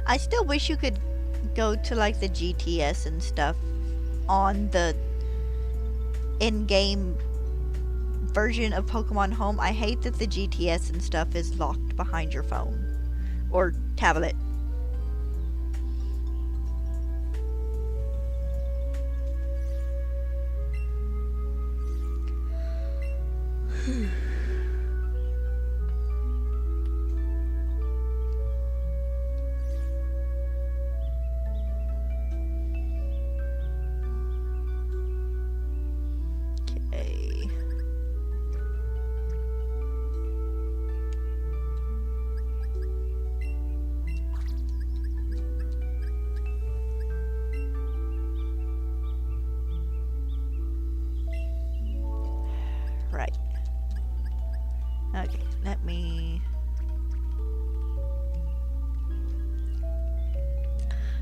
I still wish you could go to like the GTS and stuff on the in-game version of Pokemon Home. I hate that the GTS and stuff is locked behind your phone or tablet. Right. Okay, let me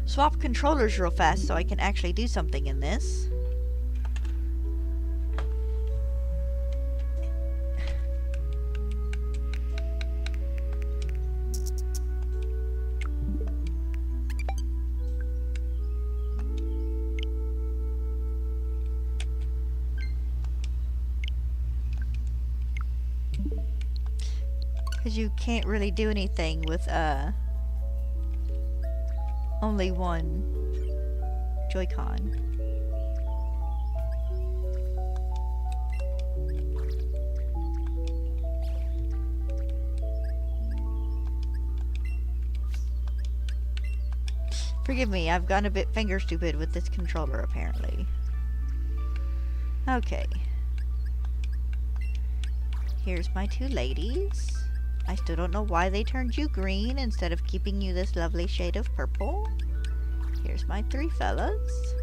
swap controllers real fast so I can actually do something in this. Because you can't really do anything with only one Joy-Con. Forgive me, I've gone a bit finger stupid with this controller apparently. Okay. Here's my two ladies. I still don't know why they turned you green instead of keeping you this lovely shade of purple. Here's my three fellas.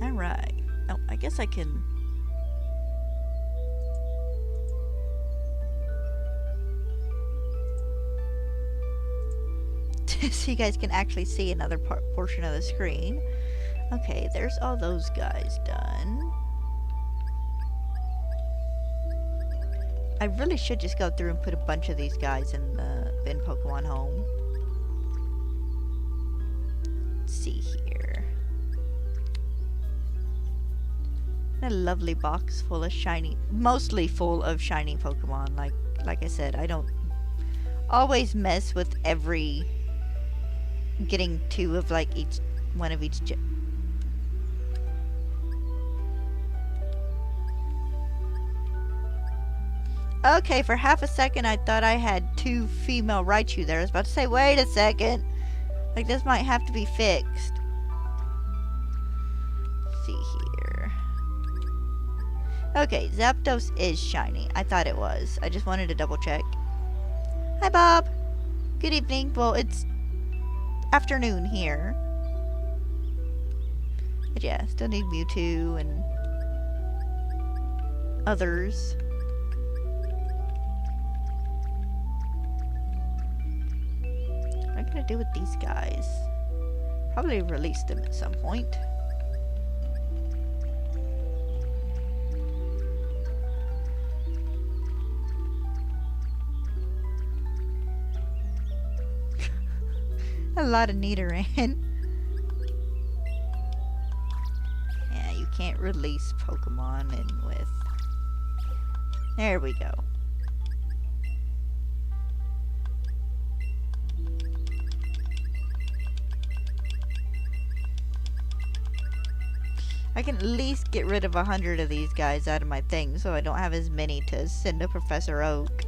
Alright. Oh, I guess I can... so you guys can actually see another portion of the screen. Okay, there's all those guys done. I really should just go through and put a bunch of these guys in Pokemon Home. Let's see here. A lovely box full of shiny, mostly full of shiny Pokemon. Like I said, I don't always mess with getting two of like one of each. Okay, for half a second I thought I had two female Raichu there. I was about to say, wait a second. Like, this might have to be fixed. Let's see here. Okay, Zapdos is shiny. I thought it was. I just wanted to double check. Hi, Bob. Good evening. Well, it's afternoon here. But yeah, still need Mewtwo and others. What am I gonna do with these guys? Probably release them at some point. A lot of Nidoran. Yeah, you can't release Pokemon in with... There we go. I can at least get rid of 100 of these guys out of my thing so I don't have as many to send to Professor Oak.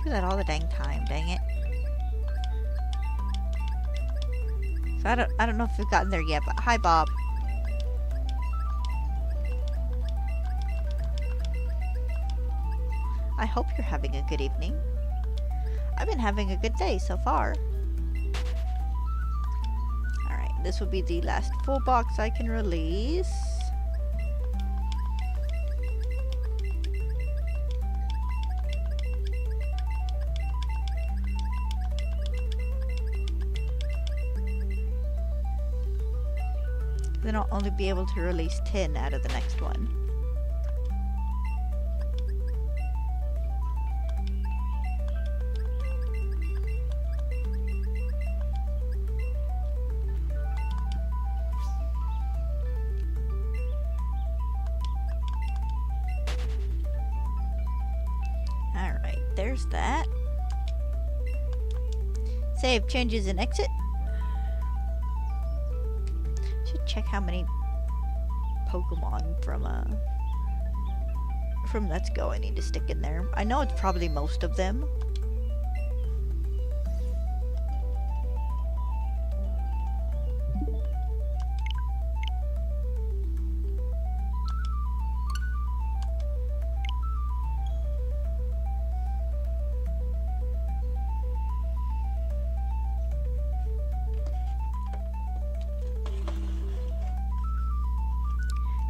Do that all the dang time, dang it. So I don't know if we've gotten there yet, but hi, Bob. I hope you're having a good evening. I've been having a good day so far. Alright, this will be the last full box I can release. Then I'll only be able to release 10 out of the next one. Alright, there's that. Save changes and exit. Check how many Pokemon from Let's Go I need to stick in there. I know it's probably most of them.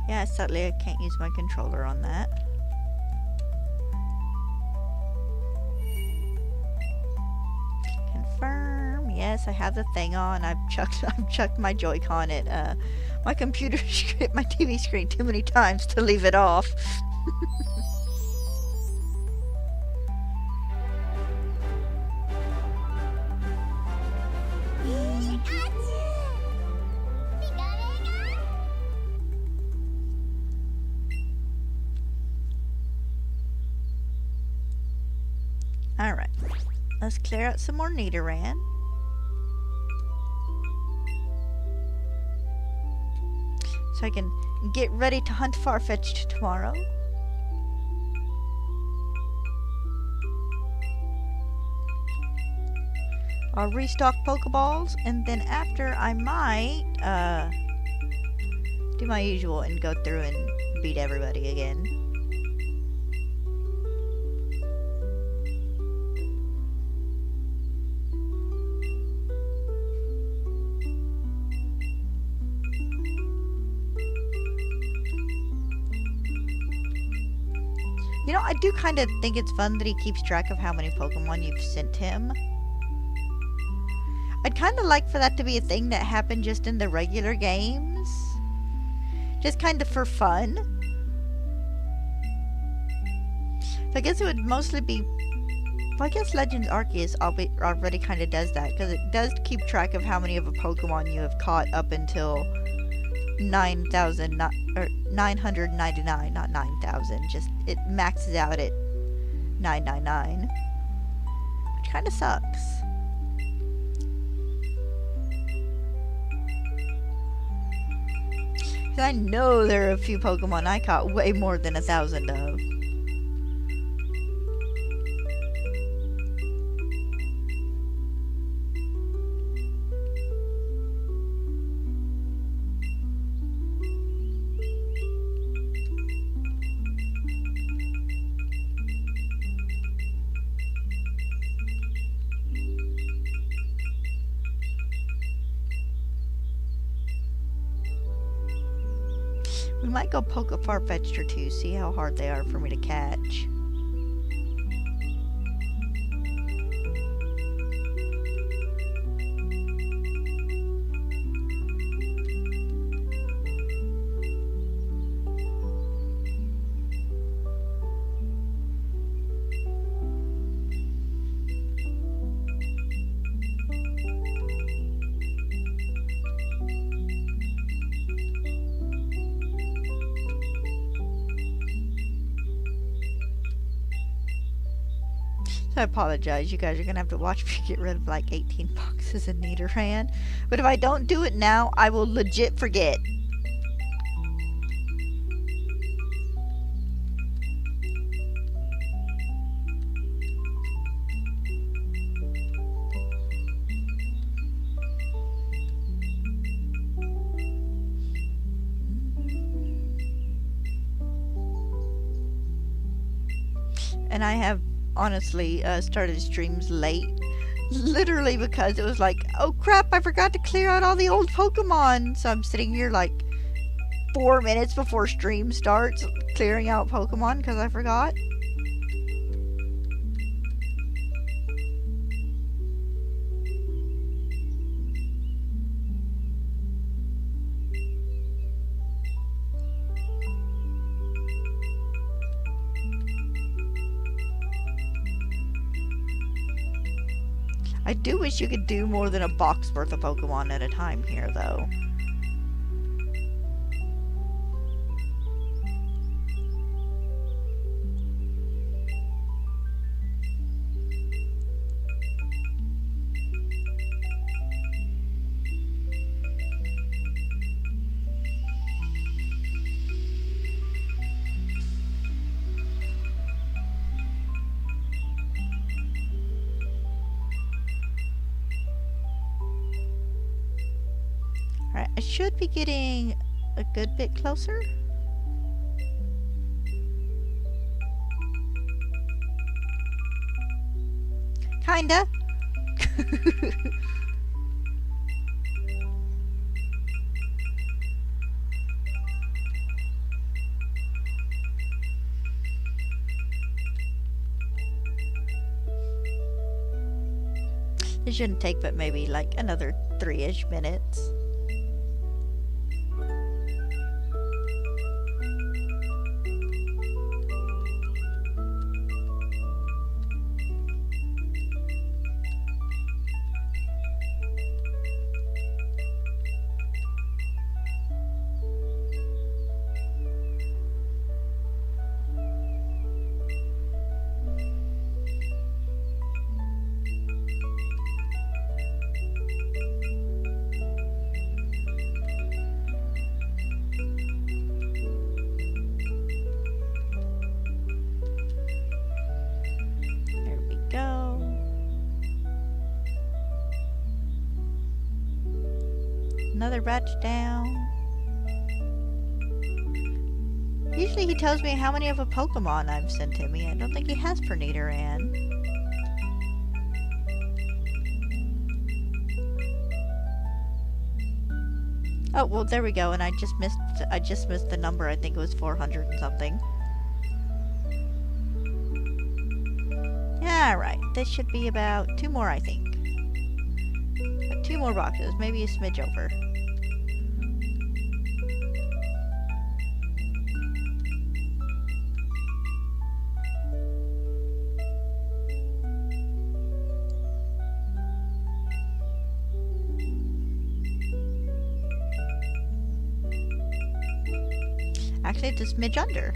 Yeah, sadly I can't use my controller on that. Confirm. Yes, I have the thing on. I've chucked my Joy-Con at my computer hit my TV screen too many times to leave it off. Alright, let's clear out some more Nidoran. So I can get ready to hunt Farfetch'd tomorrow. I'll restock Pokeballs, and then after I might do my usual and go through and beat everybody again. You know, I do kind of think it's fun that he keeps track of how many Pokemon you've sent him. I'd kind of like for that to be a thing that happened just in the regular games. Just kind of for fun. So I guess it would mostly be... Well, I guess Legends Arceus already kind of does that, because it does keep track of how many of a Pokemon you have caught up until 999, not 9,000. Just, it maxes out at 999. Which kind of sucks. I know there are a few Pokemon I caught way more than 1,000 of. We might go poke a Farfetch'd or two, see how hard they are for me to catch. So I apologize, you guys are gonna have to watch me get rid of like 18 boxes of Nidoran. But if I don't do it now, I will legit forget. And I have honestly started streams late. Literally because it was like, oh crap, I forgot to clear out all the old Pokemon. So I'm sitting here like 4 minutes before stream starts clearing out Pokemon because I forgot. I do wish you could do more than a box worth of Pokemon at a time here, though. Alright, I should be getting a good bit closer. Kinda. It shouldn't take but maybe like another 3-ish minutes. Another batch down. Usually he tells me how many of a Pokemon I've sent him. I don't think he has for Nidoran. Oh, well there we go, and I just missed the number. I think it was 400 and something. Yeah, right. This should be about 2 more, I think. 2 more boxes, maybe a smidge over. Actually, it's a smidge under.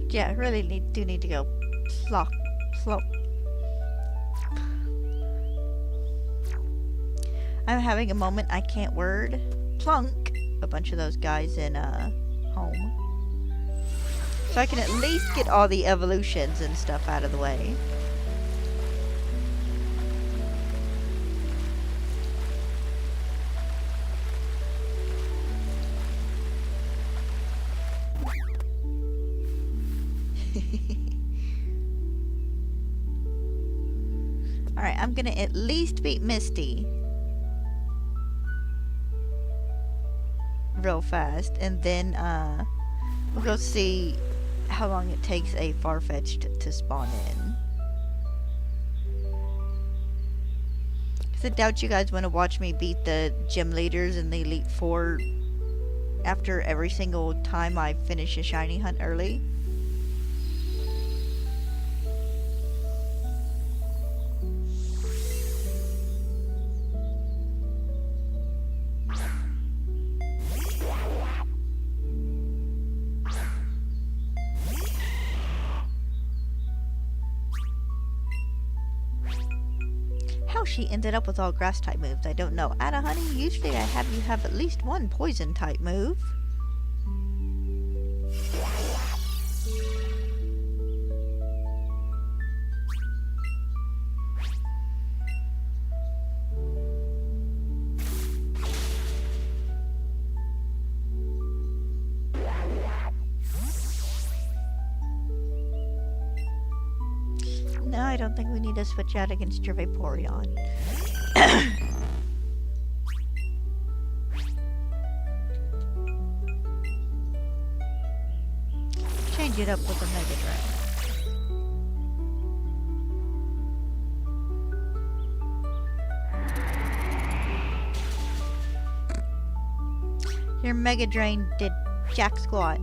Yeah, I really do need to go plop. I'm having a moment I can't word. Plunk a bunch of those guys in home. So I can at least get all the evolutions and stuff out of the way. Alright, I'm gonna at least beat Misty real fast, and then we'll go see how long it takes a Farfetch'd to spawn in. Because I doubt you guys want to watch me beat the gym leaders in the Elite Four after every single time I finish a shiny hunt early. How How she ended up with all grass type moves, I don't know. Ada honey, usually I have you have at least one poison type move. No, I don't think we need to switch out against your Vaporeon. Change it up with a Mega Drain. Your Mega Drain did jack squat.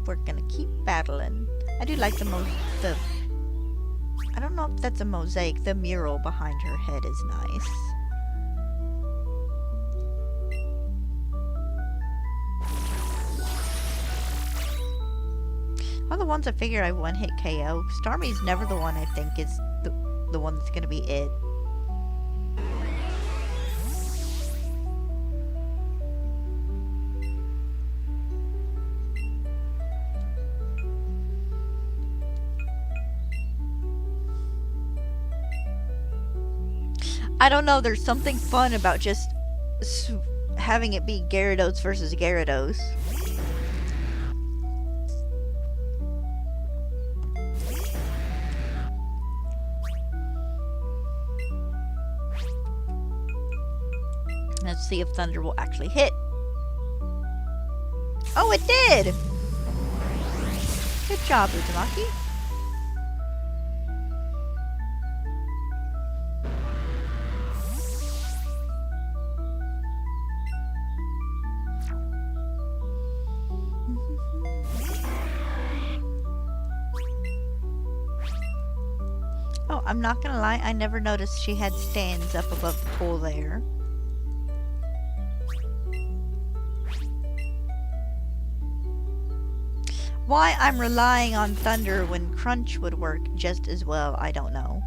We're gonna keep battling. I do like the I don't know if that's a mosaic. The mural behind her head is nice. All the ones I figure I one-hit KO. Starmie's never the one I think is the one that's gonna be it. I don't know, there's something fun about just having it be Gyarados versus Gyarados. Let's see if Thunder will actually hit. Oh, it did! Good job, Uzumaki. Oh, I'm not gonna lie, I never noticed she had stands up above the pool there. Why I'm relying on Thunder when Crunch would work just as well, I don't know.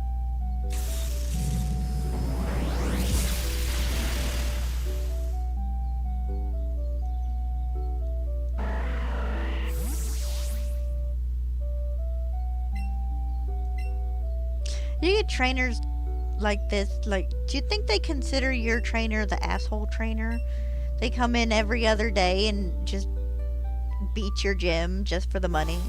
You get trainers like this, like, do you think they consider your trainer the asshole trainer? They come in every other day and just beat your gym just for the money.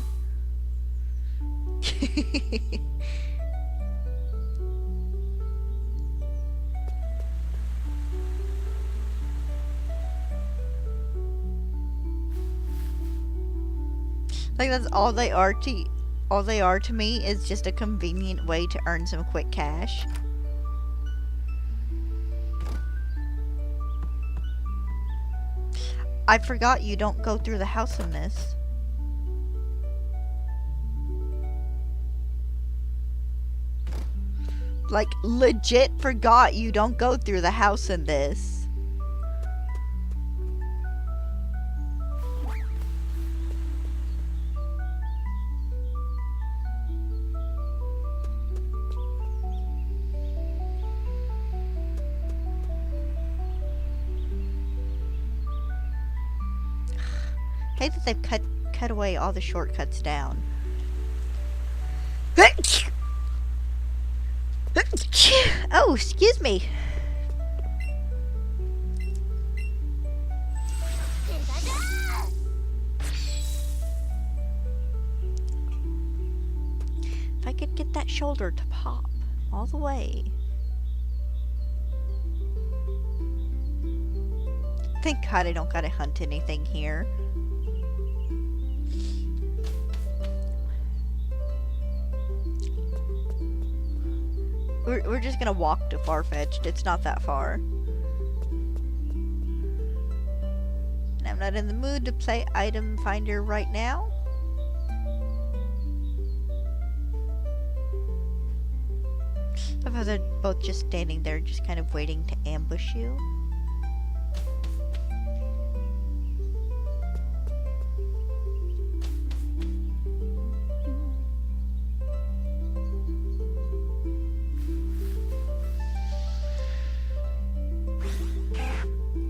Like, that's all they are to me is just a convenient way to earn some quick cash. I forgot you don't go through the house in this. Like, legit forgot you don't go through the house in this. I hate that they've cut away all the shortcuts down. Oh, excuse me. If I could get that shoulder to pop all the way. Thank God I don't gotta hunt anything here. We're just gonna walk to Farfetch'd. It's not that far. And I'm not in the mood to play item finder right now. I thought they're both just standing there, just kind of waiting to ambush you.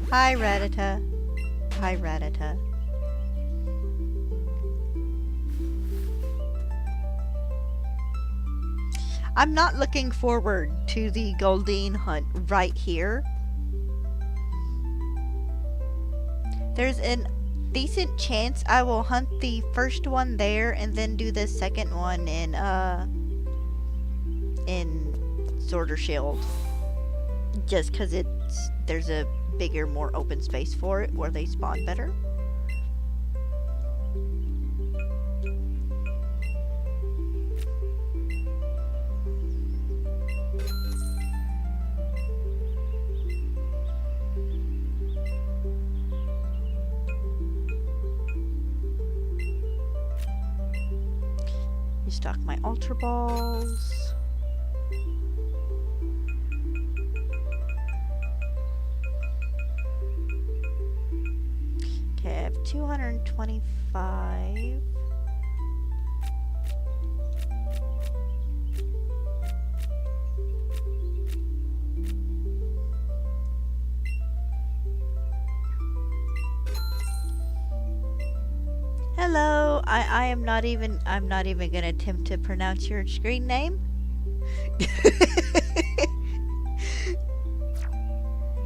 Hi, Rattata. Hi, Rattata. I'm not looking forward to the Goldeen hunt right here. There's a decent chance I will hunt the first one there and then do the second one in Sword or Shield. Just because there's a bigger, more open space for it where they spawn better. Restock my Ultra Balls. Okay, I have 225. Hello, I'm not even gonna attempt to pronounce your screen name.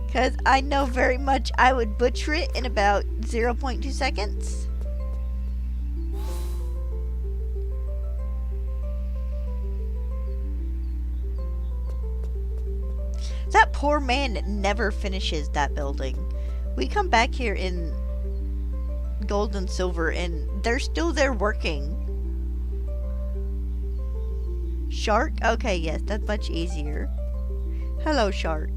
Because I know very much I would butcher it in about 0.2 seconds. That poor man never finishes that building. We come back here in gold and silver and they're still there working. Shark? Okay, yes, that's much easier. Hello, Shark.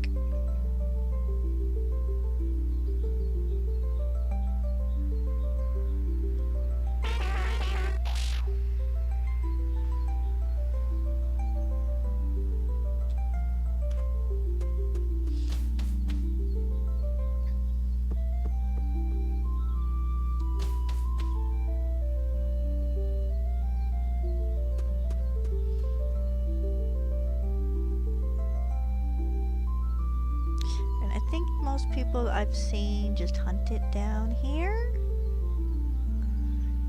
People I've seen just hunt it down here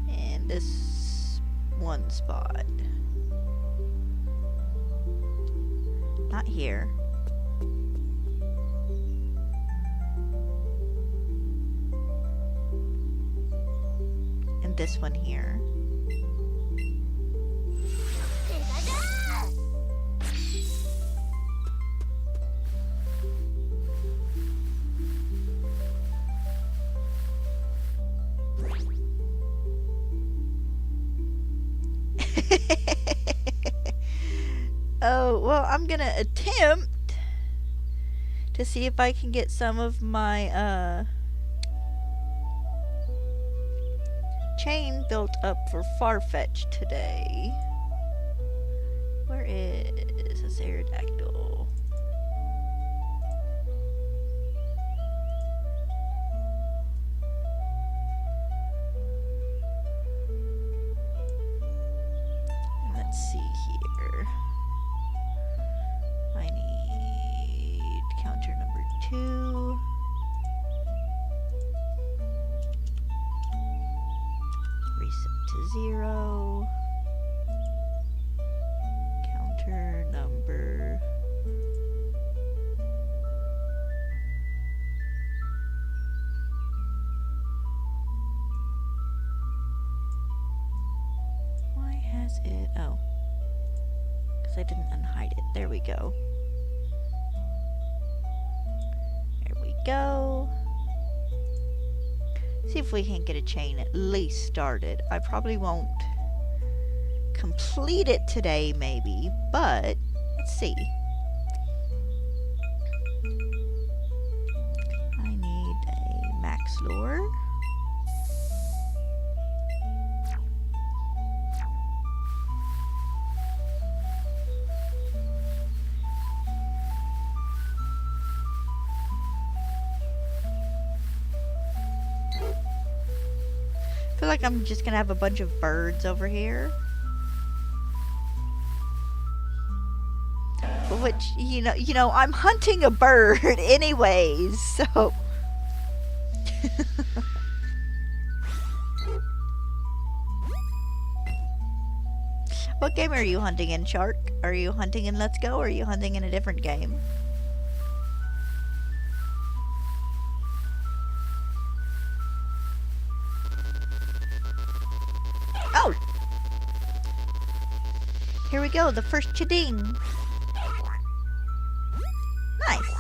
and this one spot. Not here. And this one here. Oh, well, I'm gonna attempt to see if I can get some of my chain built up for Farfetch today. Where is this Aerodactyl? Let's see here. I need counter number 2. Reset to 0. Counter number... Why has it... Oh. Because I didn't unhide it. There we go. There we go. See if we can get a chain at least started. I probably won't complete it today, maybe, but let's see. I need a max lure. feel like I'm just gonna have a bunch of birds over here. Which, you know, I'm hunting a bird anyways, so... What game are you hunting in, Shark? Are you hunting in Let's Go, or are you hunting in a different game? Oh! Here we go, the first chiding. Nice.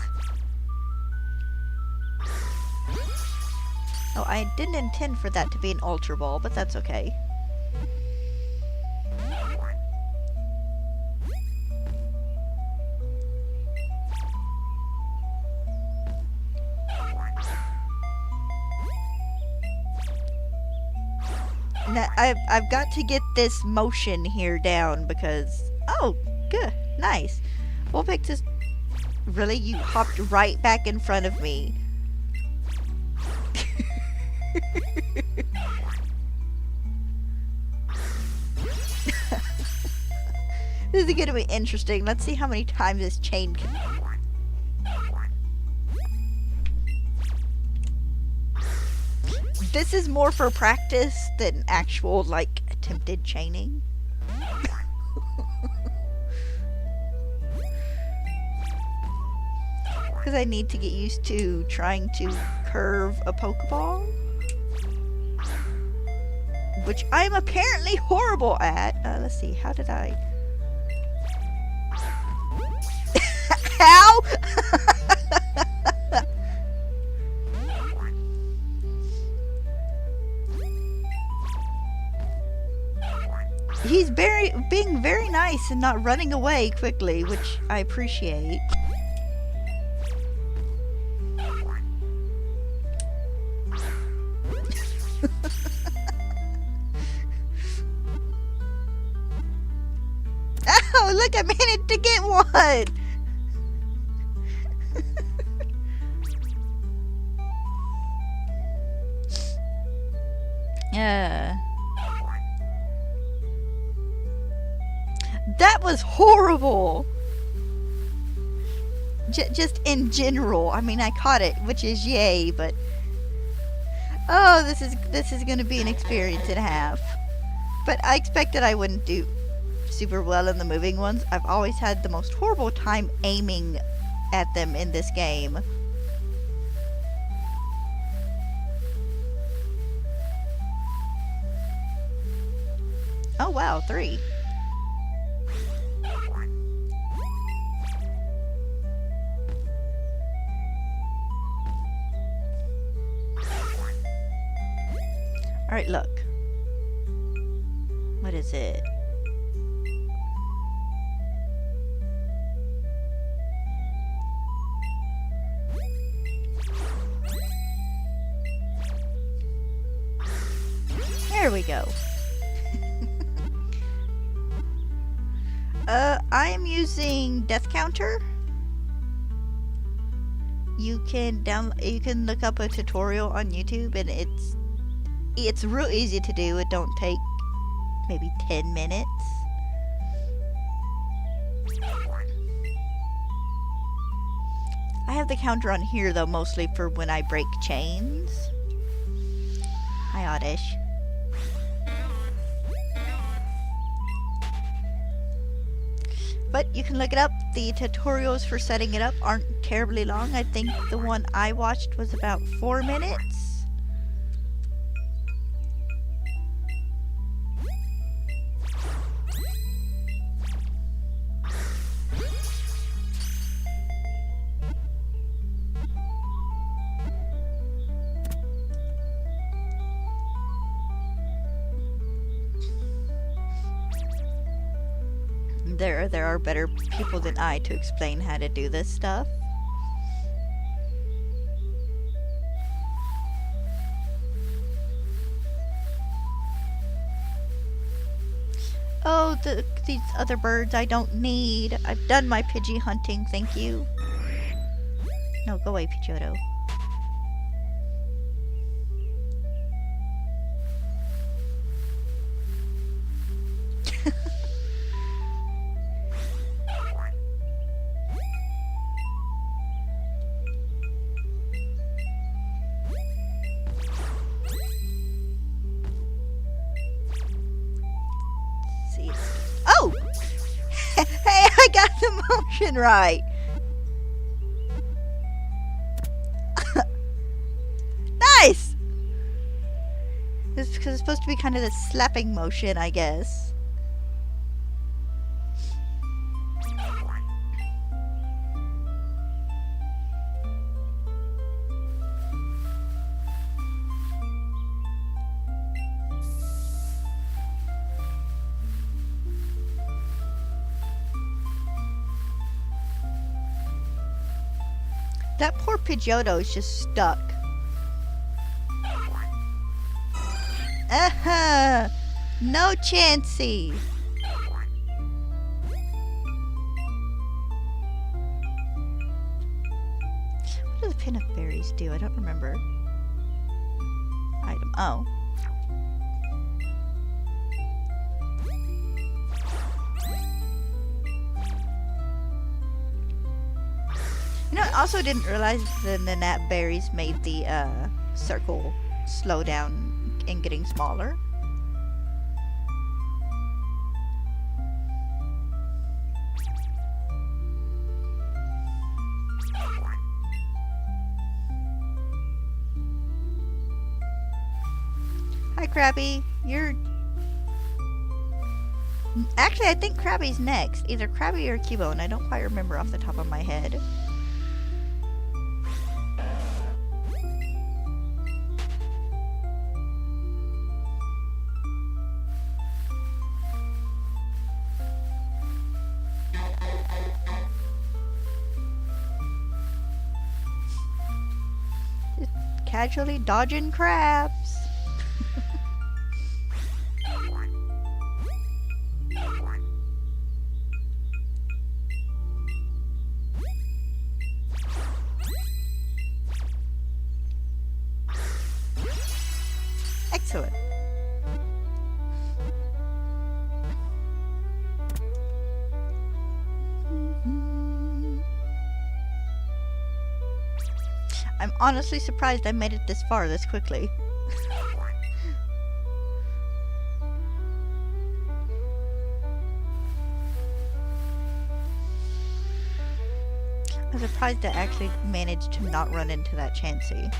Oh, I didn't intend for that to be an Ultra Ball, but that's okay. Now, I've got to get this motion here down because... Oh, good. Nice. Vulpix is... Really? You hopped right back in front of me. This is going to be interesting. Let's see how many times this chain can... This is more for practice than actual, like, attempted chaining. Because I need to get used to trying to curve a Pokeball. Which I am apparently horrible at. Let's see, how did I... How? He's being very nice and not running away quickly, which I appreciate. Oh, look, I managed to get one! That was horrible! Just in general. I mean, I caught it, which is yay, but... Oh, this is gonna be an experience and a half. But I expected I wouldn't do super well in the moving ones. I've always had the most horrible time aiming at them in this game. Oh wow, 3. Alright, look. What is it? There we go. I am using Death Counter. You can look up a tutorial on YouTube, and it's real easy to do. It don't take maybe 10 minutes. I have the counter on here though, mostly for when I break chains. Hi, Oddish. But you can look it up. The tutorials for setting it up aren't terribly long. I think the one I watched was about 4 minutes. There are better people than I to explain how to do this stuff. Oh, these other birds I don't need. I've done my Pidgey hunting, thank you. No, go away, Pidgeotto. motion right. Nice! It's because it's supposed to be kind of the slapping motion, I guess. That poor Pidgeotto is just stuck. No chancey. What do the peanut berries do? I don't remember. Item. Oh. You know, I also didn't realize that the nat berries made the circle slow down and getting smaller. Hi, Krabby. You're... Actually, I think Krabby's next. Either Krabby or Cubone. I don't quite remember off the top of my head. Just casually dodging crabs. Excellent. I'm honestly surprised I made it this far this quickly. I'm surprised I actually managed to not run into that Chansey.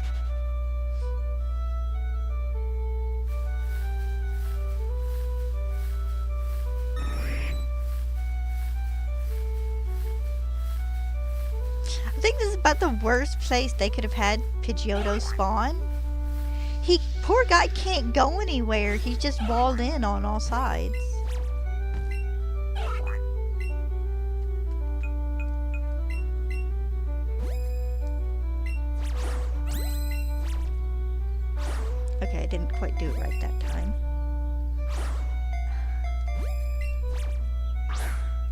I think this is about the worst place they could have had Pidgeotto spawn. Poor guy can't go anywhere. He's just walled in on all sides. Okay, I didn't quite do it right that time.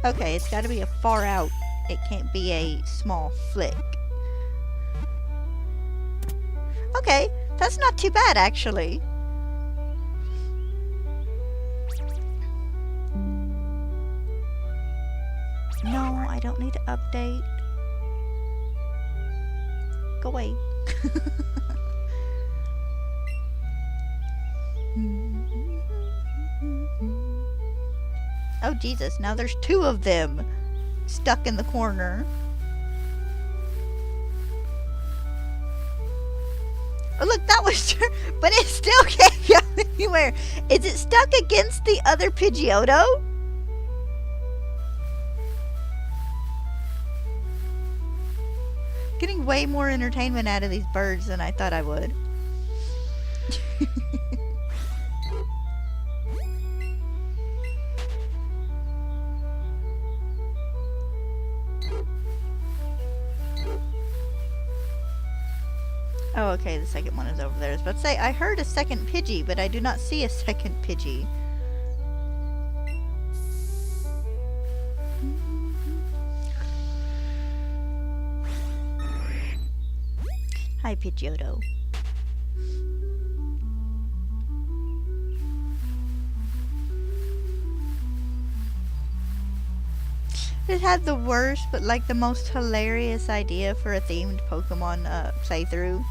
Okay, it's got to be a far out. It can't be a small flick. Okay, that's not too bad actually. No, I don't need to update. Go away. Oh Jesus, now there's two of them stuck in the corner. Oh look, that was but it still can't go anywhere. Is it stuck against the other Pidgeotto? Getting way more entertainment out of these birds than I thought I would. Oh, okay, the second one is over there. I was about to say, I heard a second Pidgey, but I do not see a second Pidgey. Hi, Pidgeotto. It had the worst, but like the most hilarious idea for a themed Pokemon playthrough.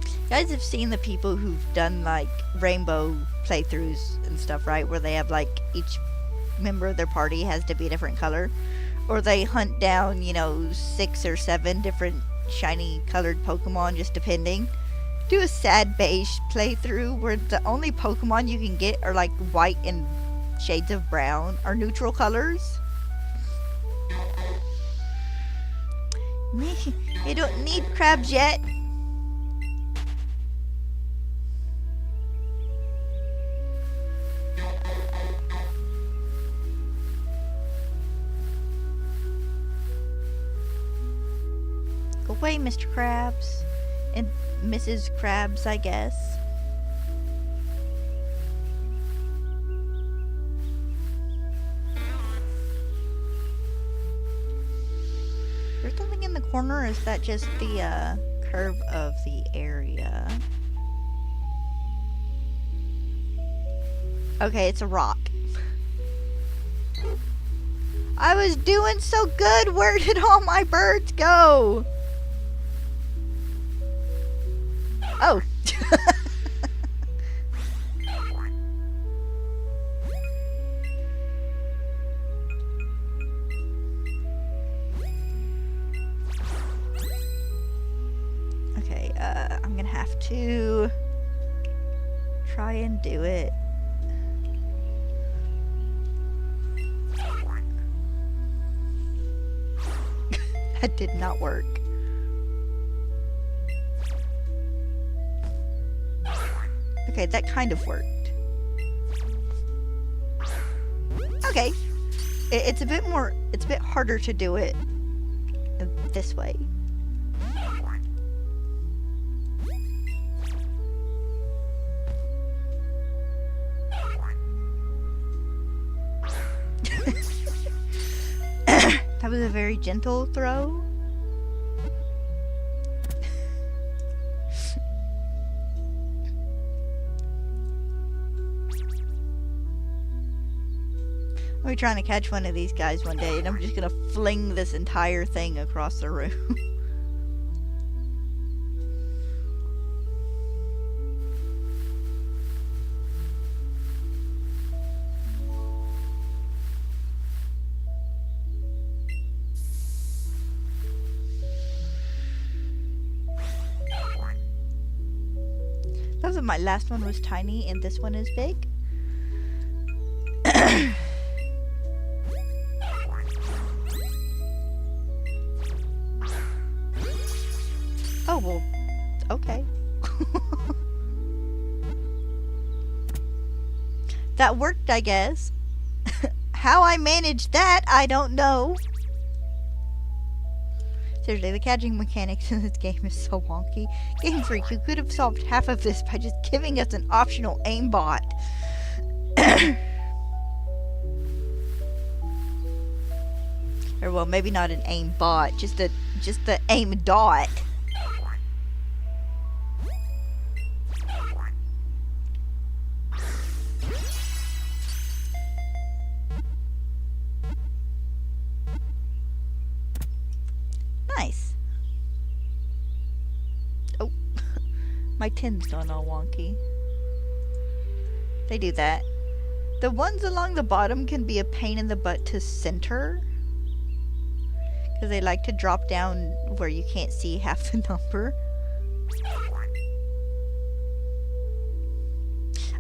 You guys have seen the people who've done like rainbow playthroughs and stuff, right? Where they have like each member of their party has to be a different color. Or they hunt down, you know, 6 or 7 different shiny colored Pokemon, just depending. Do a sad beige playthrough where the only Pokemon you can get are like white and shades of brown, or neutral colors. You don't need crabs yet. Go away, Mr. Krabs. And Mrs. Krabs, I guess. There's something in the corner, or is that just the curve of the area? Okay, it's a rock. I was doing so good! Where did all my birds go? Oh. Okay, I'm gonna have to try and do it. That did not work. Okay, that kind of worked. Okay. It's a bit harder to do it this way. That was a very gentle throw. I'll be trying to catch one of these guys one day, and I'm just gonna fling this entire thing across the room. Thought my last one was tiny, and this one is big. Oh, well, okay. That worked, I guess. How I managed that, I don't know. Seriously, the catching mechanics in this game is so wonky. Game Freak, you could have solved half of this by just giving us an optional aimbot. Or, well, maybe not an aimbot, just the aim dot. Nice. Oh, my tin's gone all wonky. They do that. The ones along the bottom can be a pain in the butt to center, because they like to drop down where you can't see half the number.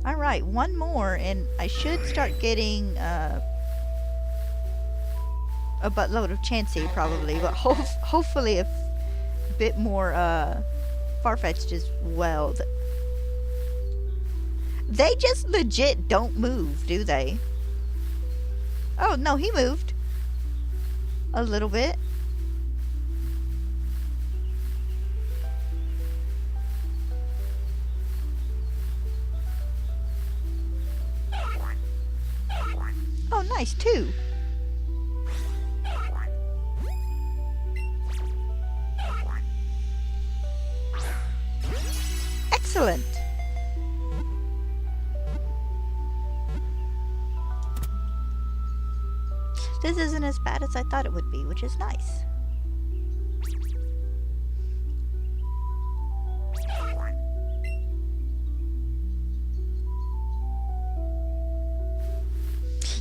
Alright, one more, and I should start getting a buttload of Chansey, probably, but hopefully a bit more Farfetch'd as well. They just legit don't move, do they? Oh, no, he moved. A little bit. Oh, nice, too. Excellent. This isn't as bad as I thought it would be, which is nice.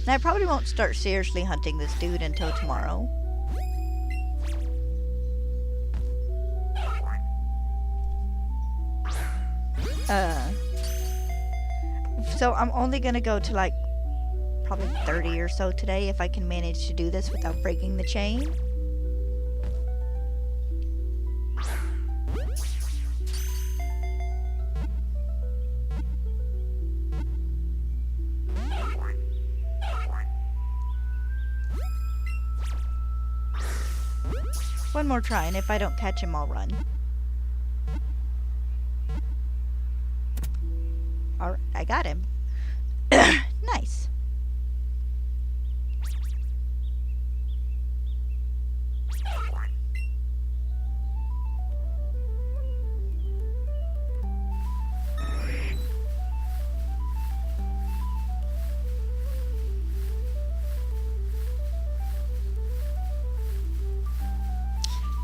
And I probably won't start seriously hunting this dude until tomorrow. So I'm only gonna go to like probably 30 or so today if I can manage to do this without breaking the chain. One more try, and if I don't catch him, I'll run. Alright, I got him. Nice.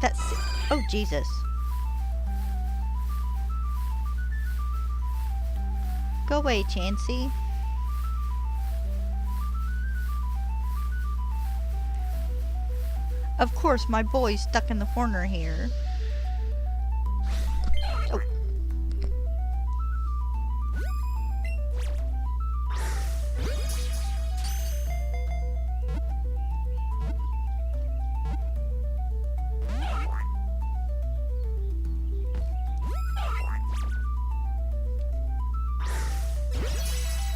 That's... Oh, Jesus. Go away, Chansey. Of course, my boy's stuck in the corner here. Oh.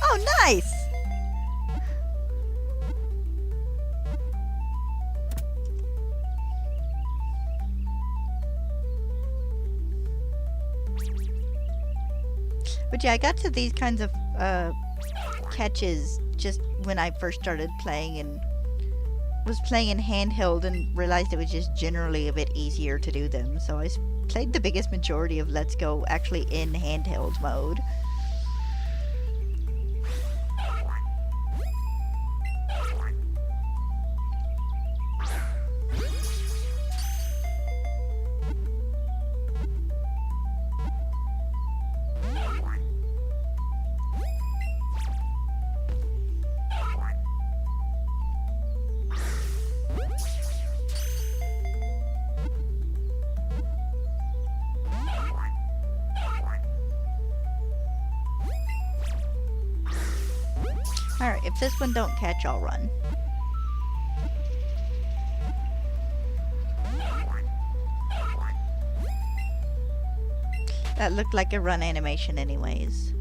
Oh, nice! But yeah, I got to these kinds of catches just when I first started playing and was playing in handheld and realized it was just generally a bit easier to do them. So I played the biggest majority of Let's Go actually in handheld mode. Alright, if this one don't catch, I'll run. That looked like a run animation anyways.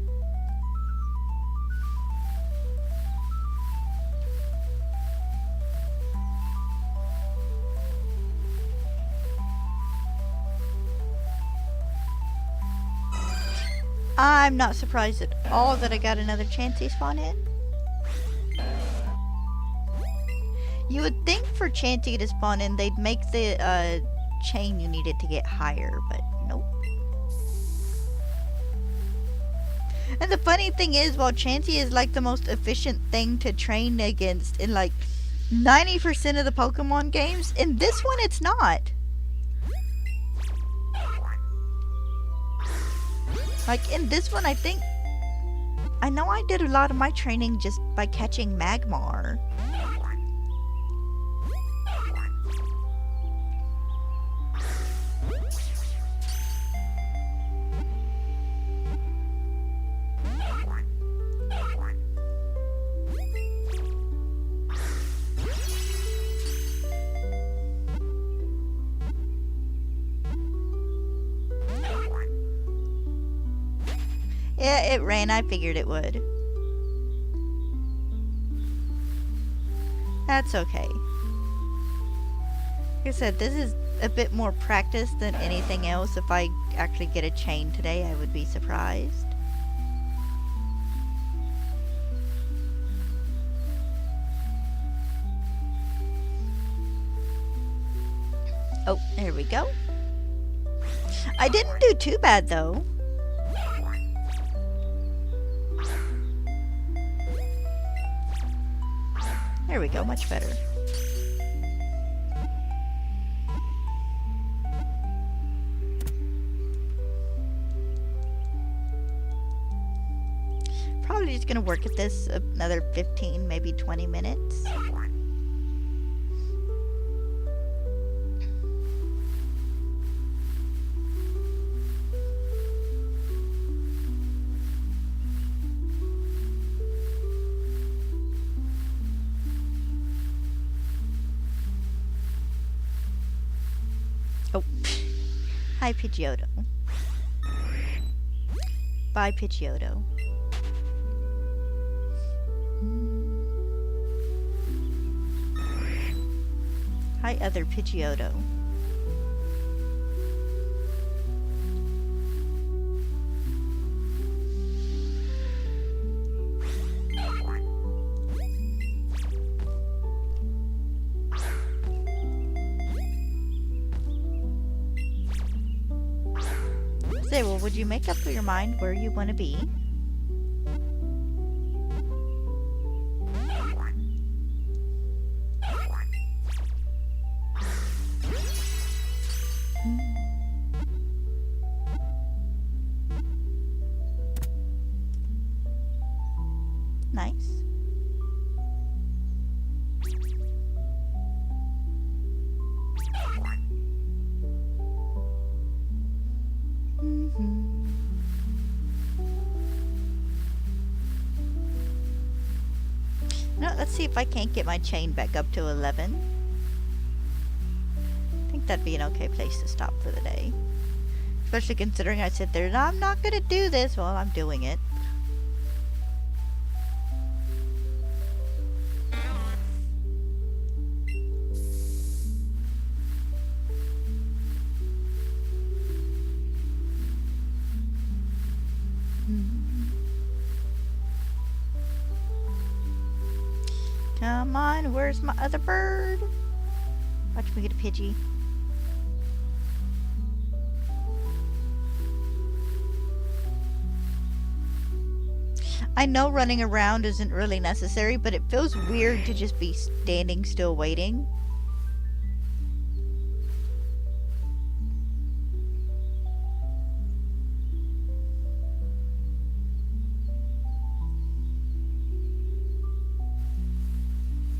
I'm not surprised at all that I got another Chansey spawn in. You would think for Chansey to spawn in, they'd make the chain you needed to get higher, but nope. And the funny thing is, while Chansey is like the most efficient thing to train against in like 90% of the Pokemon games, in this one it's not. Like in this one, I know I did a lot of my training just by catching Magmar. Yeah, it ran. I figured it would. That's okay. Like I said, this is a bit more practice than anything else. If I actually get a chain today, I would be surprised. Oh, there we go. I didn't do too bad though. There we go, much better. Probably just gonna work at this another 15, maybe 20 minutes. Oh, hi Pidgeotto. Bye Pidgeotto. Hi other Pidgeotto. Say, well, would you make up your mind where you want to be? Nice. No, let's see if I can't get my chain back up to 11. I think that'd be an okay place to stop for the day. Especially considering I sit there and I'm not gonna do this. Well, I'm doing it. Come on, where's my other bird? Watch me get a Pidgey. I know running around isn't really necessary, but it feels weird to just be standing still waiting.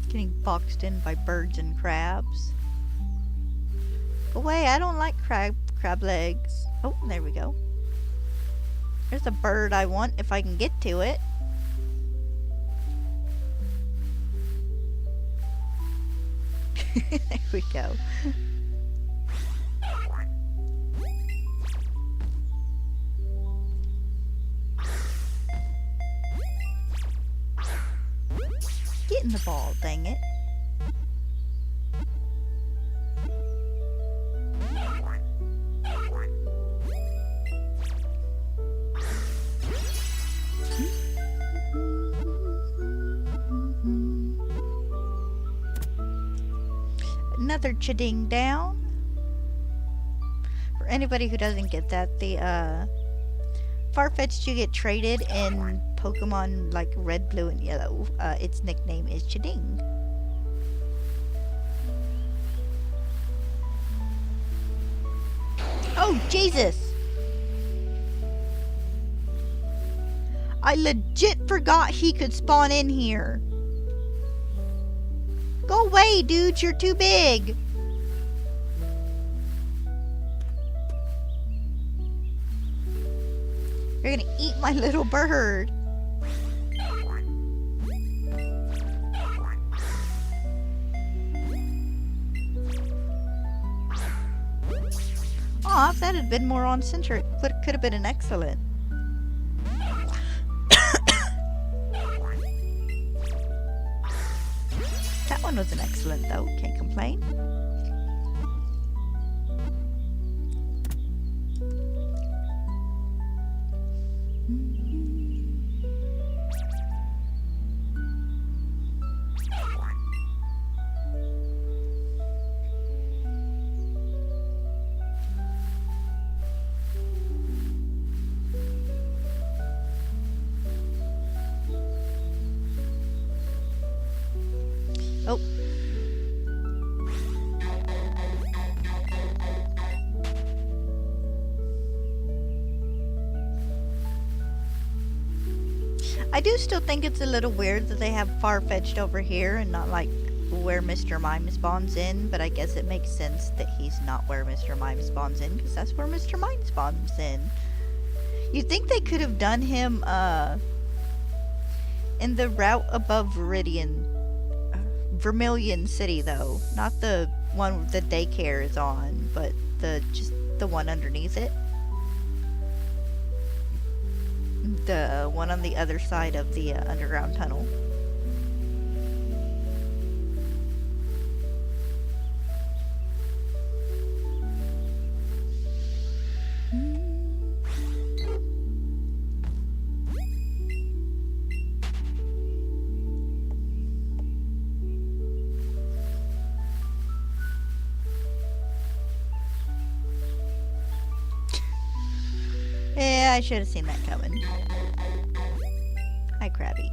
Getting boxed in by birds and crabs. Go away, I don't like crab legs. Oh, there we go. There's a bird I want if I can get to it. There we go. Get in the ball, dang it. Another Chiding down. For anybody who doesn't get that, the Farfetch'd you get traded in Pokemon like Red, Blue, and Yellow. Its nickname is Chiding. Oh, Jesus! I legit forgot he could spawn in here. Go away, dude, you're too big. You're gonna eat my little bird. Aw, if that had been more on center, it could have been an excellent. That one was an excellent though, can't complain. Oh. I do still think it's a little weird that they have Farfetch'd over here and not like where Mr. Mime spawns in, but I guess it makes sense that he's not where Mr. Mime spawns in, because that's where Mr. Mime spawns in. You'd think they could have done him, in the route above Vermilion City, though. Not the one the daycare is on, but just the one underneath it. The one on the other side of the underground tunnel. Yeah, I should have seen that coming. Hi, Krabby.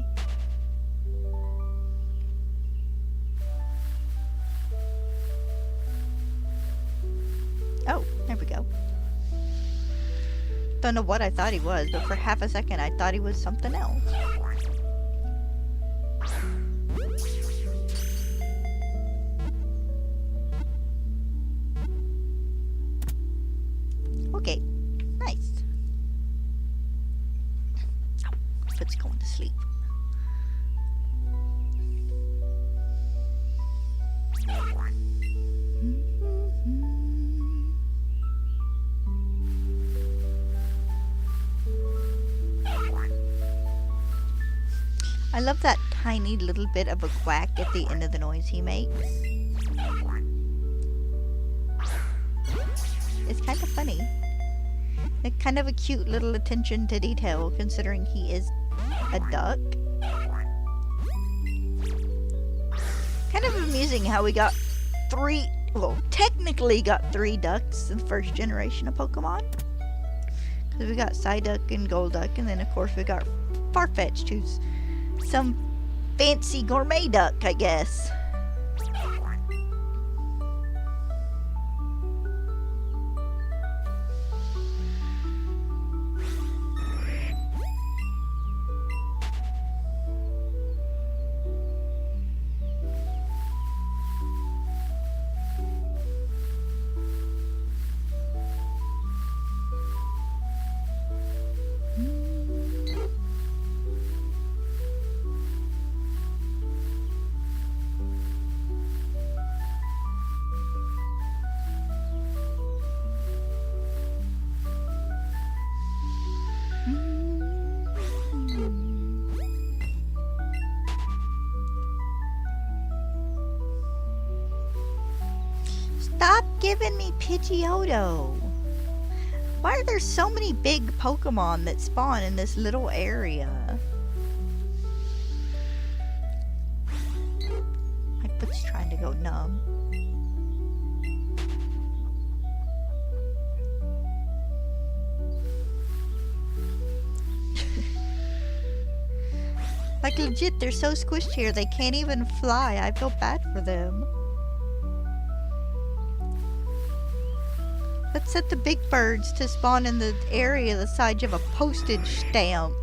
Oh, there we go. Don't know what I thought he was, but for half a second I thought he was something else. Okay, nice. It's going to sleep. I love that tiny little bit of a quack at the end of the noise he makes. It's kind of funny. It's kind of a cute little attention to detail considering he is a duck. Kind of amusing how we got technically got 3 ducks in the first generation of Pokemon. Because we got Psyduck and Golduck, and then of course we got Farfetch'd, who's some fancy gourmet duck, I guess. Stop giving me Pidgeotto! Why are there so many big Pokemon that spawn in this little area? My foot's trying to go numb. Like legit, they're so squished here they can't even fly. I feel bad for them. Let's set the big birds to spawn in the area the size of a postage stamp.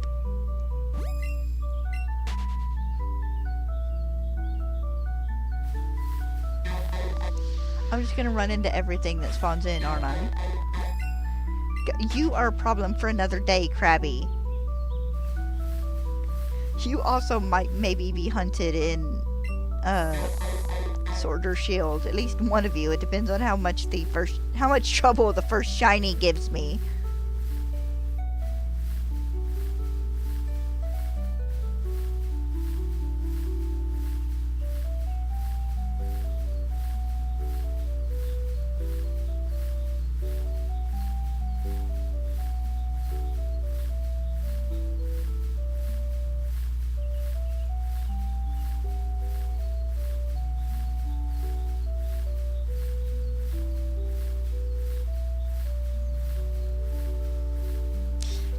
I'm just gonna run into everything that spawns in, aren't I? You are a problem for another day, Krabby. You also might maybe be hunted in Sword or Shield. At least one of you. It depends on how much trouble the first shiny gives me.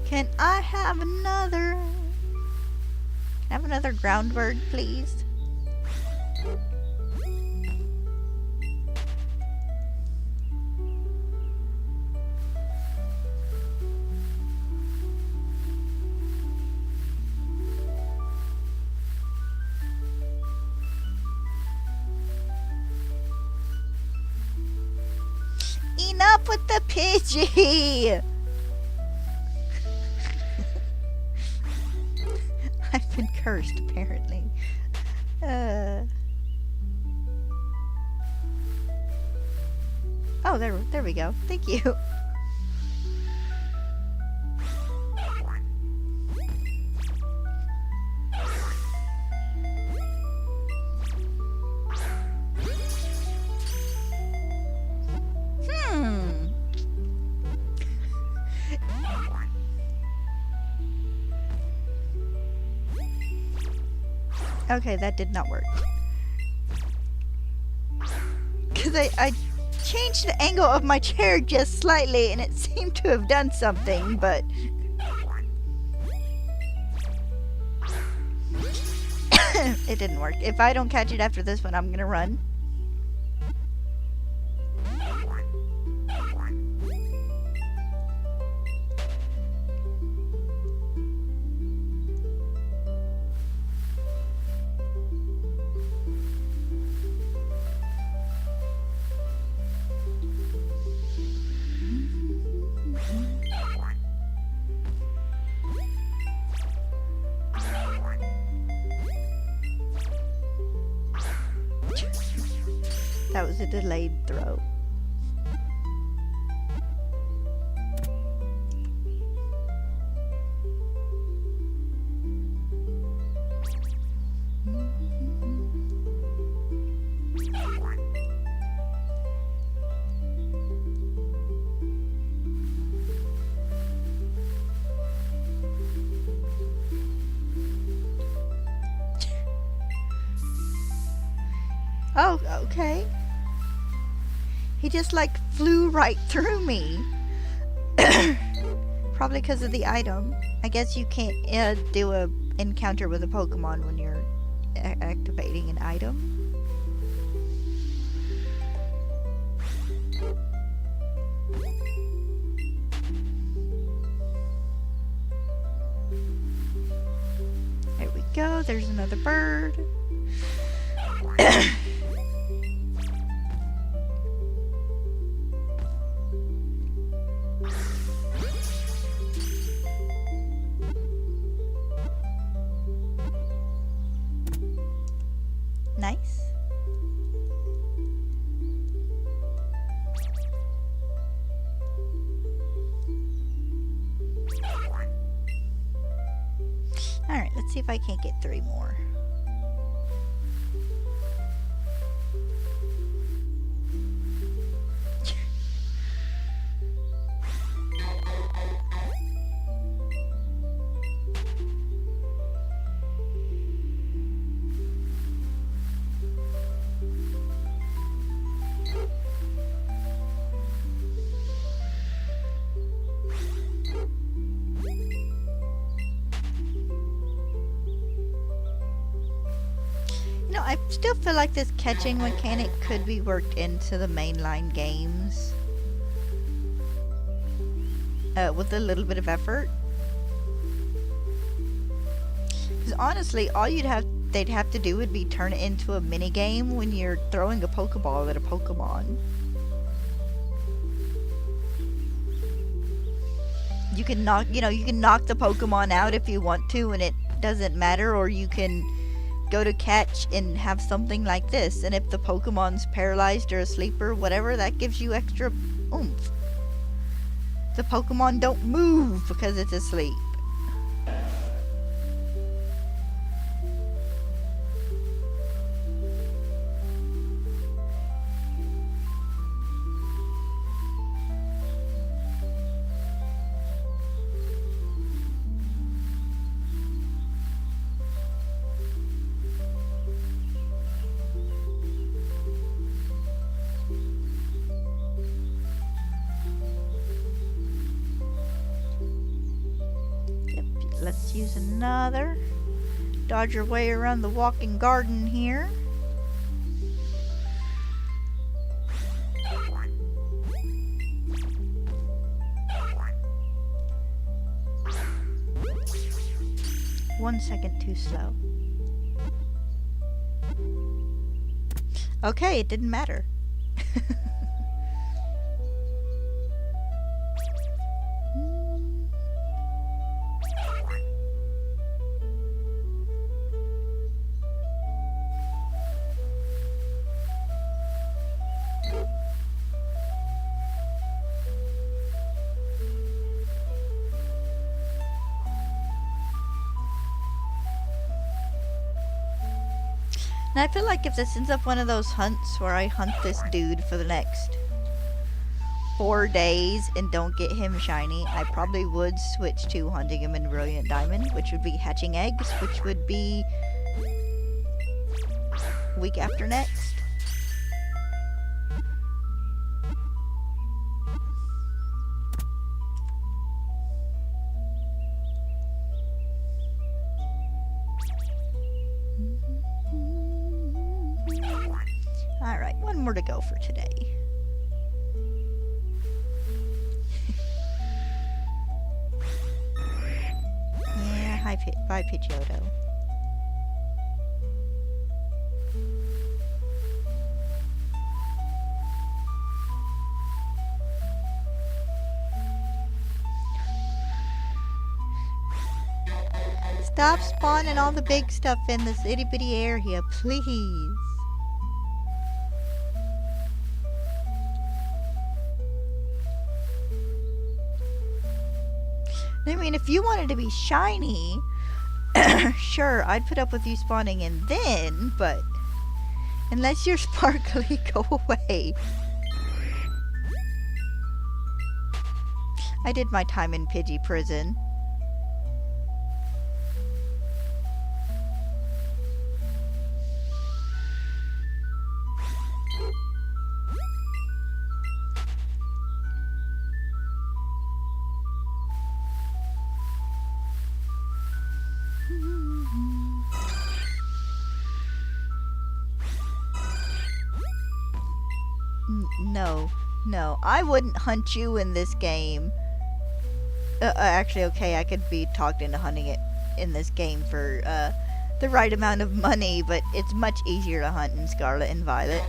Can I have another? Can I have another ground bird, please? with the Pidgey! I've been cursed, apparently. Oh, there we go. Thank you. Okay, that did not work. Because I changed the angle of my chair just slightly and it seemed to have done something, but... it didn't work. If I don't catch it after this one, I'm gonna run. That was a delayed throw. Oh, okay. He just like flew right through me. Probably because of the item. I guess you can't do a encounter with a Pokemon when you're activating an item. There we go. There's another bird. Nice. Alright, let's see if I can't get 3 more. I still feel like this catching mechanic could be worked into the mainline games with a little bit of effort. Because honestly, all they'd have to do would be turn it into a mini game when you're throwing a Pokeball at a Pokemon. You can knock the Pokemon out if you want to, and it doesn't matter, or you can go to catch and have something like this, and if the Pokemon's paralyzed or asleep or whatever, that gives you extra oomph. The Pokemon don't move because it's asleep. Let's use another. Dodge your way around the walking garden here. One second too slow. Okay, it didn't matter. And I feel like if this ends up one of those hunts where I hunt this dude for the next 4 days and don't get him shiny, I probably would switch to hunting him in Brilliant Diamond, which would be hatching eggs, which would be week after next. Alright, one more to go for today. Yeah, bye Pidgeotto. Stop spawning all the big stuff in this itty bitty area, please. I mean, if you wanted to be shiny, sure, I'd put up with you spawning in then, but unless you're sparkly, go away. I did my time in Pidgey prison. No, I wouldn't hunt you in this game. Actually, okay, I could be talked into hunting it in this game for the right amount of money, but it's much easier to hunt in Scarlet and Violet.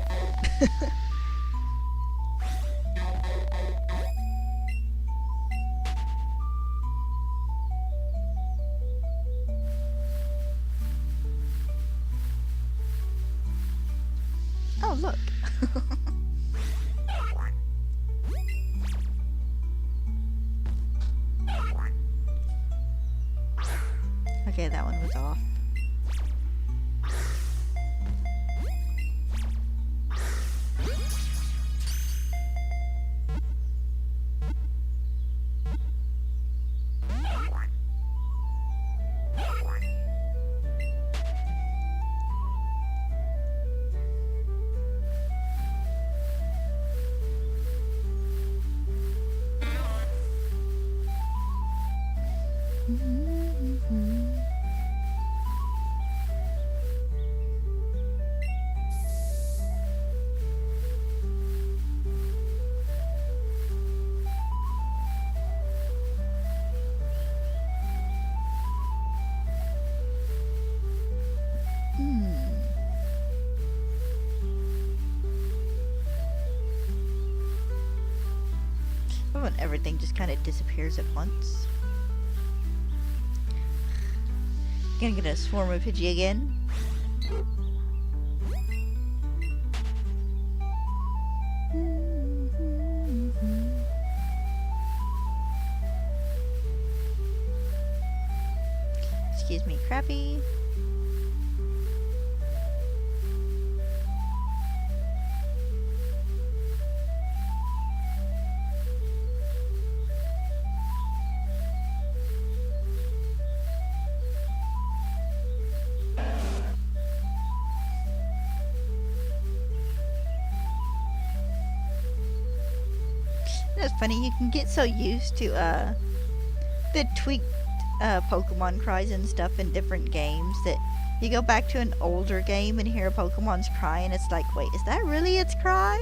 Oh, look. Okay, that one was off. When everything just kind of disappears at once. Gonna get a swarm of Pidgey again. Excuse me, Crappy. It's funny, you can get so used to the tweaked Pokemon cries and stuff in different games that you go back to an older game and hear a Pokemon's cry and it's like, wait, is that really its cry?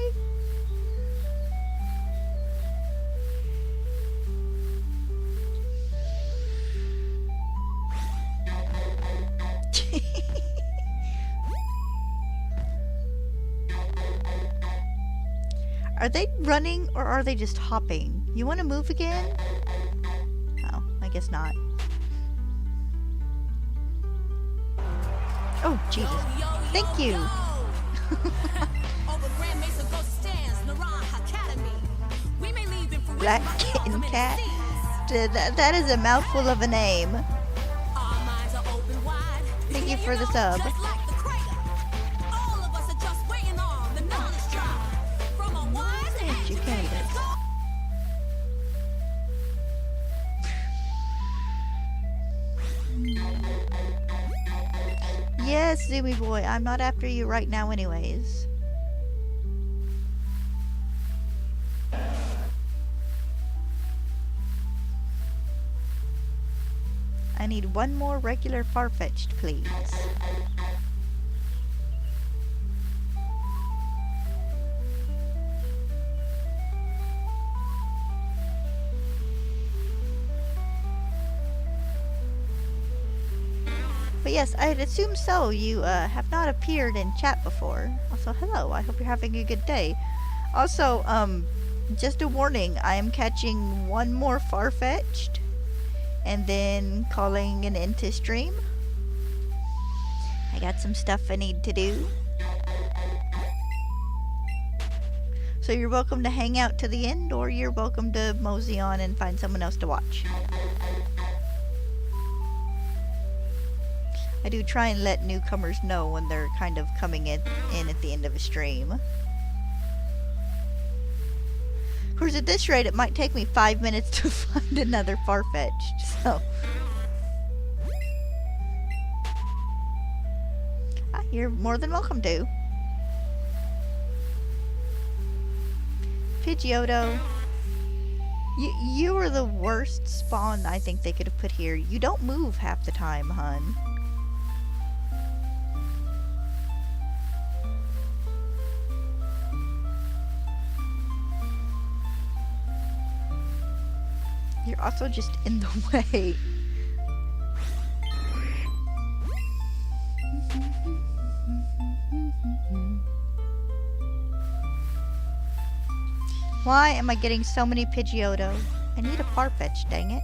Are they running or are they just hopping? You want to move again? Oh, I guess not. Oh, Jesus. Thank you. Black Kitten Cat? That is a mouthful of a name. Thank you for the sub. Yes, Zoomy boy, I'm not after you right now anyways. I need one more regular Farfetch'd, please. But yes, I'd assume so. You have not appeared in chat before. Also, hello. I hope you're having a good day. Also, just a warning. I am catching one more Farfetch'd and then calling an end to stream. I got some stuff I need to do. So you're welcome to hang out to the end, or you're welcome to mosey on and find someone else to watch. I do try and let newcomers know when they're kind of coming in at the end of a stream. Of course, at this rate, it might take me 5 minutes to find another Farfetch'd, so... you're more than welcome to. Pidgeotto. You are the worst spawn I think they could have put here. You don't move half the time, hun. You're also just in the way. Why am I getting so many Pidgeotto? I need a Farfetch, dang it.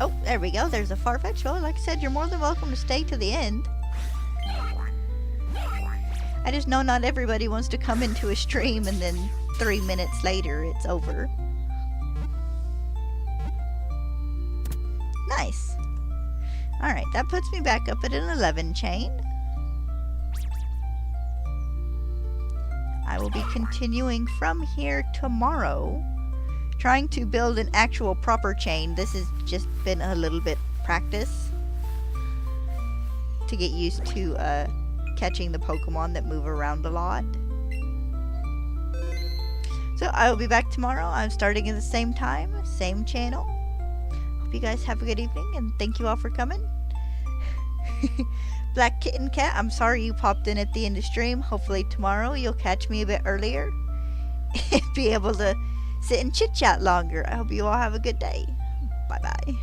Oh, there we go. There's a Farfetch. Well, like I said, you're more than welcome to stay to the end. I just know not everybody wants to come into a stream and then 3 minutes later it's over. Nice. Alright, that puts me back up at an 11 chain. I will be continuing from here tomorrow, trying to build an actual proper chain. This has just been a little bit practice to get used to catching the Pokemon that move around a lot. So I will be back tomorrow. I'm starting at the same time, same channel. Hope you guys have a good evening, and thank you all for coming. Black Kitten Cat, I'm sorry you popped in at the end of stream. Hopefully tomorrow you'll catch me a bit earlier and be able to sit and chit chat longer. I hope you all have a good day. Bye bye.